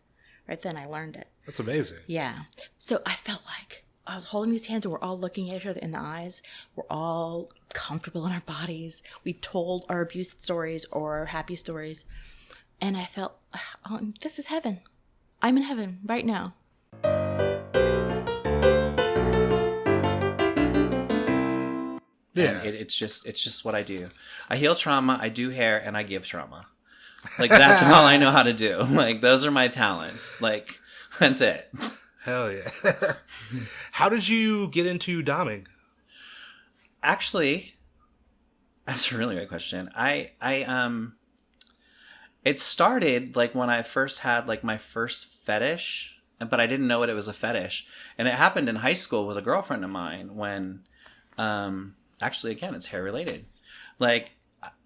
Right then, I learned it. That's amazing. Yeah. So I felt like I was holding these hands and we're all looking at each other in the eyes. We're all comfortable in our bodies. We've told our abuse stories or our happy stories. And I felt, this is heaven. I'm in heaven right now. Yeah. And it's just what I do. I heal trauma, I do hair, and I give trauma. Like, that's all I know how to do. Like, those are my talents. Like, that's it. Hell yeah. How did you get into doming? Actually, that's a really great question. It started like when I first had like my first fetish, but I didn't know what it was a fetish. And it happened in high school with a girlfriend of mine when, actually, again, it's hair related. Like,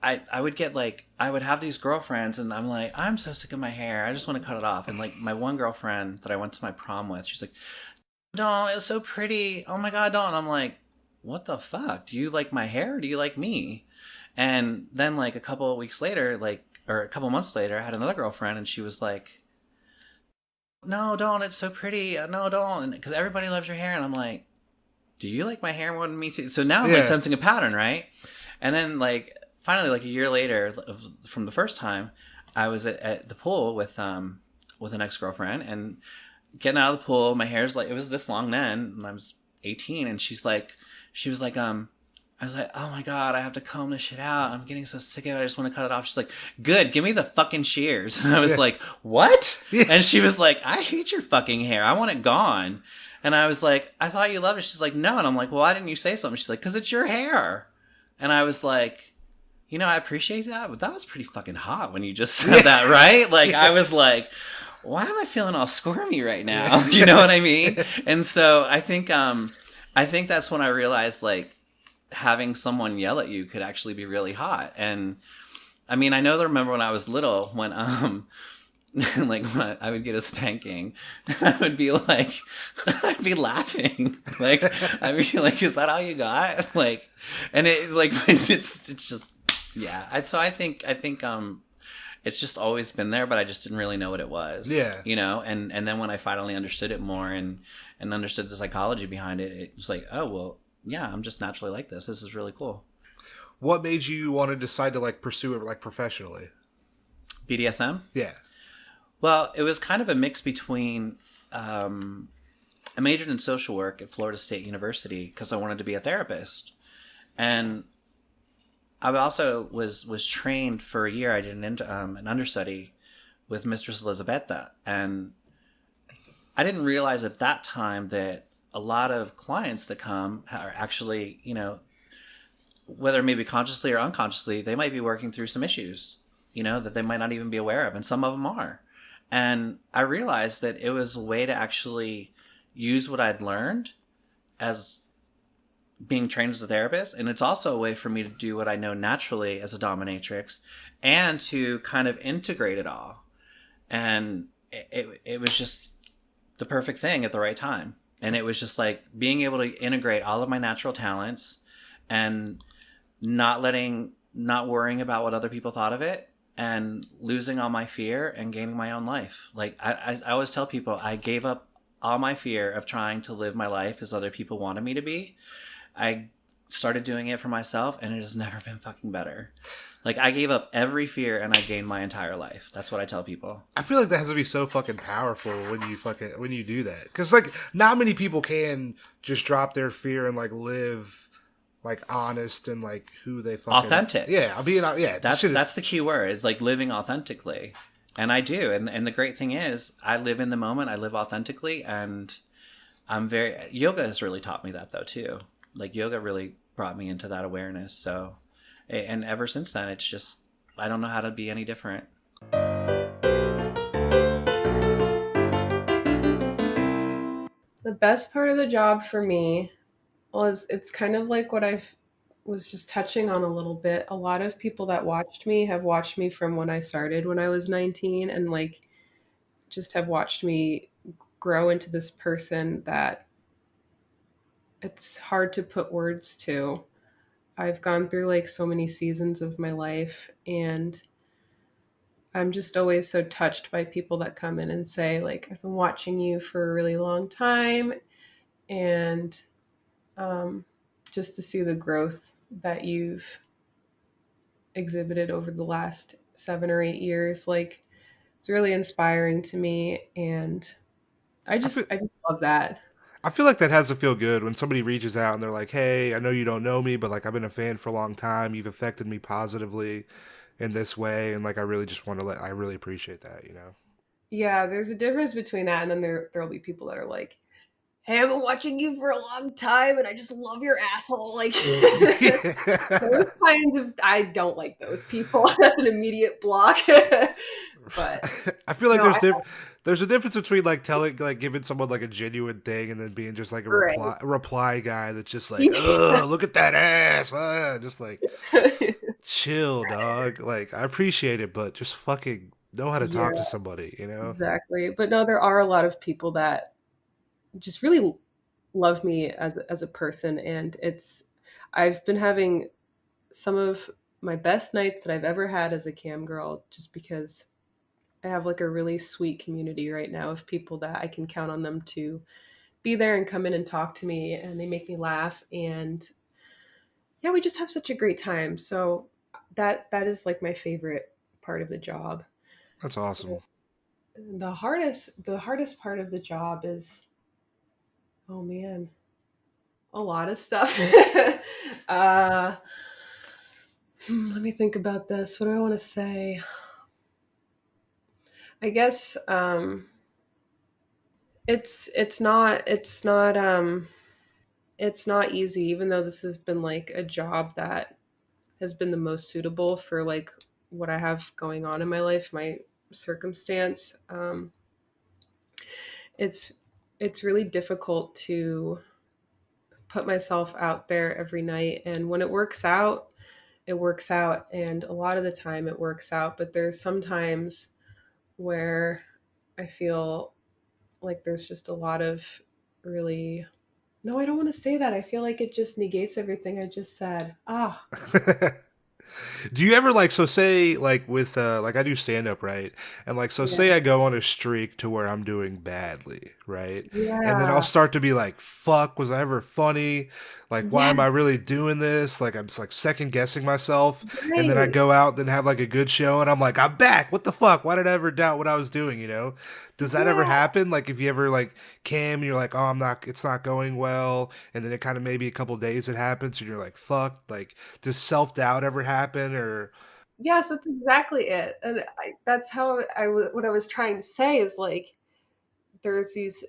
I would get like, I would have these girlfriends and I'm like, I'm so sick of my hair. I just want to cut it off. And like my one girlfriend that I went to my prom with, she's like, Dawn, it's so pretty. Oh my God, Dawn. I'm like, what the fuck? Do you like my hair or do you like me? And then like a couple of weeks later, or a couple months later, I had another girlfriend and she was like, no, Dawn, it's so pretty. No, Dawn. Because everybody loves your hair. And I'm like, do you like my hair more than me too? So now I'm like sensing a pattern, right? And then like, finally, like a year later from the first time, I was at the pool with an ex-girlfriend and getting out of the pool. My hair's like, it was this long then, and I was 18, and she was like, I was like, oh my God, I have to comb this shit out. I'm getting so sick of it. I just want to cut it off. She's like, good, give me the fucking shears. And I was like, what? And she was like, I hate your fucking hair. I want it gone. And I was like, I thought you loved it. She's like, no. And I'm like, well, why didn't you say something? She's like, because it's your hair. And I was like, I appreciate that, but that was pretty fucking hot when you just said that, right? Like, I was like, why am I feeling all squirmy right now? You know what I mean? And so I think that's when I realized, like, having someone yell at you could actually be really hot. And I mean, I remember when I was little, when like when I would get a spanking, I would be like, I'd be laughing, like I'd be like, is that all you got? Like, and it like it's just yeah. So I think it's just always been there, but I just didn't really know what it was. Yeah, you know. And then when I finally understood it more and understood the psychology behind it, it was like, oh well, yeah, I'm just naturally like this. This is really cool. What made you want to decide to like pursue it like professionally? BDSM? Yeah. Well, it was kind of a mix between I majored in social work at Florida State University because I wanted to be a therapist. And I also was trained for a year. I did an understudy with Mistress Elizabetta. And I didn't realize at that time that a lot of clients that come are actually, you know, whether maybe consciously or unconsciously, they might be working through some issues, you know, that they might not even be aware of. And some of them are. And I realized that it was a way to actually use what I'd learned as being trained as a therapist. And it's also a way for me to do what I know naturally as a dominatrix and to kind of integrate it all. And it was just the perfect thing at the right time. And it was just like being able to integrate all of my natural talents and not worrying about what other people thought of it, and losing all my fear and gaining my own life. Like I always tell people, I gave up all my fear of trying to live my life as other people wanted me to be. I started doing it for myself, and it has never been fucking better. Like, I gave up every fear and I gained my entire life. That's what I tell people. I feel like that has to be so fucking powerful when you do that. Because, like, not many people can just drop their fear and, like, live, like, honest and, like, who they fucking... Authentic. Yeah, that's the key word. It's, like, living authentically. And I do. And the great thing is, I live in the moment. I live authentically. And I'm very... Yoga has really taught me that, though, too. Like, yoga really brought me into that awareness. So... And ever since then, it's just, I don't know how to be any different. The best part of the job for me was, it's kind of like what I was just touching on a little bit. A lot of people that watched me have watched me from when I started when I was 19, and like just have watched me grow into this person that it's hard to put words to. I've gone through like so many seasons of my life, and I'm just always so touched by people that come in and say, like, I've been watching you for a really long time, and just to see the growth that you've exhibited over the last 7 or 8 years, like, it's really inspiring to me, and I just love that. I feel like that has to feel good when somebody reaches out and they're like, hey, I know you don't know me, but like I've been a fan for a long time. You've affected me positively in this way. And like, I really just want to I really appreciate that, you know? Yeah, there's a difference between that. And then there'll be people that are like, hey, I've been watching you for a long time and I just love your asshole. Like, those kinds of, I don't like those people. That's an immediate block. But I feel like there's a difference between like giving someone like a genuine thing and then being just like a reply guy that's just like, ugh, look at that ass. Just like, chill, dog. Like, I appreciate it, but just fucking know how to talk to somebody, you know? Exactly. But no, there are a lot of people that just really love me as a person, and I've been having some of my best nights that I've ever had as a cam girl, just because I have like a really sweet community right now of people that I can count on them to be there and come in and talk to me, and they make me laugh, and yeah, we just have such a great time. So that is like my favorite part of the job. That's awesome. The hardest part of the job is, oh man, a lot of stuff. Let me think about this. What do I want to say? I guess it's not easy, even though this has been like a job that has been the most suitable for like what I have going on in my life, my circumstance. it's really difficult to put myself out there every night. And when it works out, it works out. And a lot of the time it works out. But there's sometimes where I feel like there's just a lot of really, no, I don't want to say that. I feel like it just negates everything I just said. Do you ever like, so say like with like I do stand up, right? And like, so say I go on a streak to where I'm doing badly, right? And then I'll start to be like, fuck, was I ever funny? Like, why am I really doing this? Like, I'm just like second guessing myself. And then I go out and have like a good show and I'm like, I'm back. What the fuck? Why did I ever doubt what I was doing? You know? Does that ever happen? Like, if you ever like Cam, you're like, oh, it's not going well. And then it kind of maybe a couple days it happens and you're like, fuck. Like, does self-doubt ever happen or? Yes, that's exactly it. And that's how what I was trying to say is like, there's these,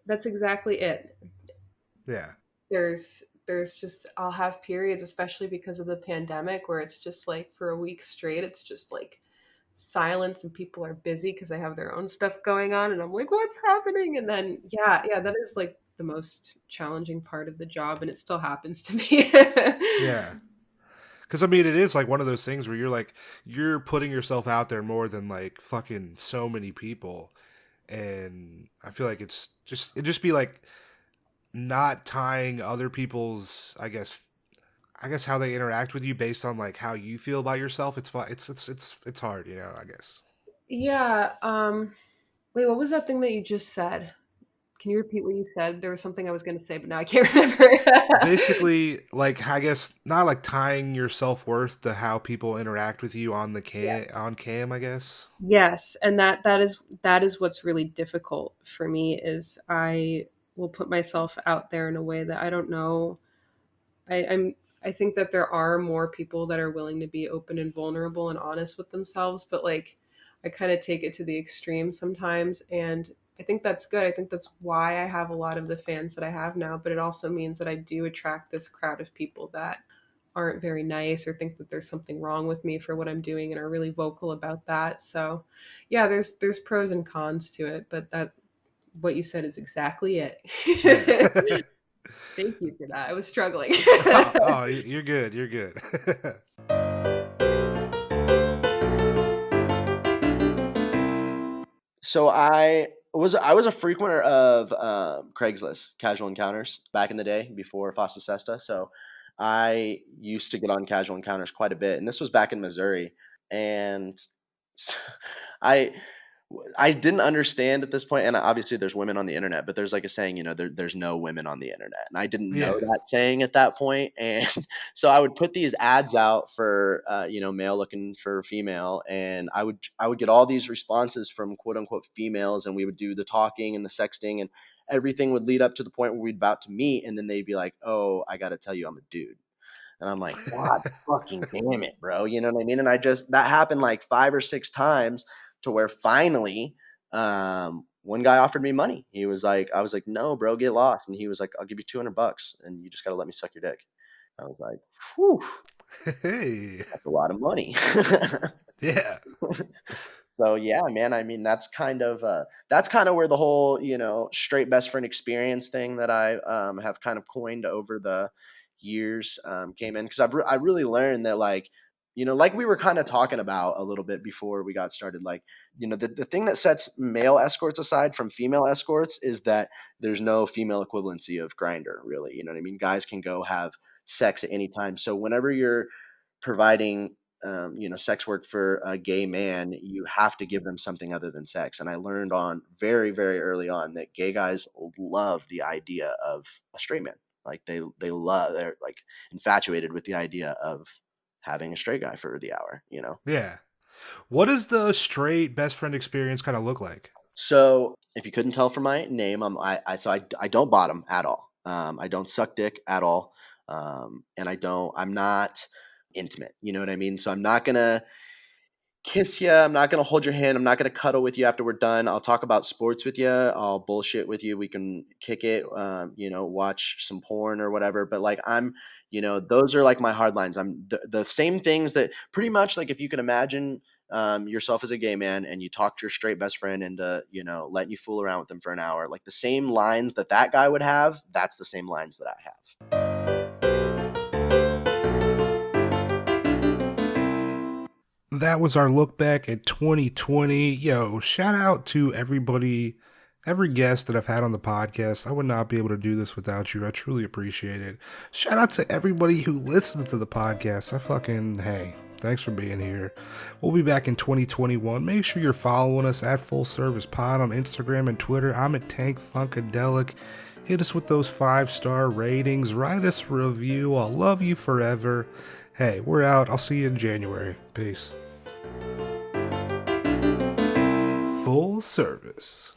that's exactly it. Yeah. There's just, I'll have periods, especially because of the pandemic, where it's just like for a week straight, it's just like silence and people are busy because they have their own stuff going on. And I'm like, what's happening? And then, that is like the most challenging part of the job. And it still happens to me. Yeah. Because, I mean, it is like one of those things where you're like, you're putting yourself out there more than like fucking so many people. And I feel like it'd just be like not tying other people's, I guess how they interact with you based on like how you feel about yourself. It's fun. It's hard, you know, I guess. Yeah. Wait, what was that thing that you just said? Can you repeat what you said? There was something I was going to say, but now I can't remember. Basically, like, I guess not like tying your self-worth to how people interact with you on the on cam, I guess. Yes, and that is what's really difficult for me is I will put myself out there in a way that I don't know. I think that there are more people that are willing to be open and vulnerable and honest with themselves, but like I kind of take it to the extreme sometimes, and I think that's good. I think that's why I have a lot of the fans that I have now, but it also means that I do attract this crowd of people that aren't very nice or think that there's something wrong with me for what I'm doing and are really vocal about that. So yeah, there's pros and cons to it, but that what you said is exactly it. Thank you for that. I was struggling. oh, you're good. You're good. So I was a frequenter of Craigslist casual encounters back in the day before Fosta Sesta. So I used to get on casual encounters quite a bit, and this was back in Missouri. And I didn't understand at this point, and obviously there's women on the internet, but there's like a saying, you know, there's no women on the internet, and I didn't know that saying at that point. And so I would put these ads out for male looking for female, and I would get all these responses from quote unquote females, and we would do the talking and the sexting, and everything would lead up to the point where we'd about to meet, and then they'd be like, oh, I gotta tell you I'm a dude. And I'm like, God fucking damn it, bro. You know what I mean? And that happened like 5 or 6 times to where finally, one guy offered me money. He was like, I was like, no, bro, get lost. And he was like, I'll give you $200 and you just got to let me suck your dick. I was like, whew, hey, that's a lot of money. Yeah. So yeah, man, I mean, that's kind of where the whole, straight best friend experience thing that I have kind of coined over the years came in, because I really learned that, like we were kind of talking about a little bit before we got started, like, the thing that sets male escorts aside from female escorts is that there's no female equivalency of Grindr, really. You know what I mean? Guys can go have sex at any time. So whenever you're providing sex work for a gay man, you have to give them something other than sex. And I learned on very, very early on that gay guys love the idea of a straight man. Like they're like infatuated with the idea of having a straight guy for the hour, Yeah. What does the straight best friend experience kind of look like? So if you couldn't tell from my name, I don't bottom at all. I don't suck dick at all. And I'm not intimate. You know what I mean? So I'm not going to kiss you. I'm not going to hold your hand. I'm not going to cuddle with you after we're done. I'll talk about sports with you. I'll bullshit with you. We can kick it, watch some porn or whatever. But like, those are like my hard lines. I'm the same things that pretty much, like, if you can imagine yourself as a gay man and you talked your straight best friend into, you know, letting you fool around with him for an hour, like the same lines that guy would have, that's the same lines that I have. That was our look back at 2020. Yo, shout out to everybody, every guest that I've had on the podcast. I would not be able to do this without you. I truly appreciate it. Shout out to everybody who listens to the podcast. Hey, thanks for being here. We'll be back in 2021. Make sure you're following us at Full Service Pod on Instagram and Twitter. I'm at Tank Funkadelic. Hit us with those 5-star ratings. Write us a review. I'll love you forever. Hey, we're out. I'll see you in January. Peace. Full Service.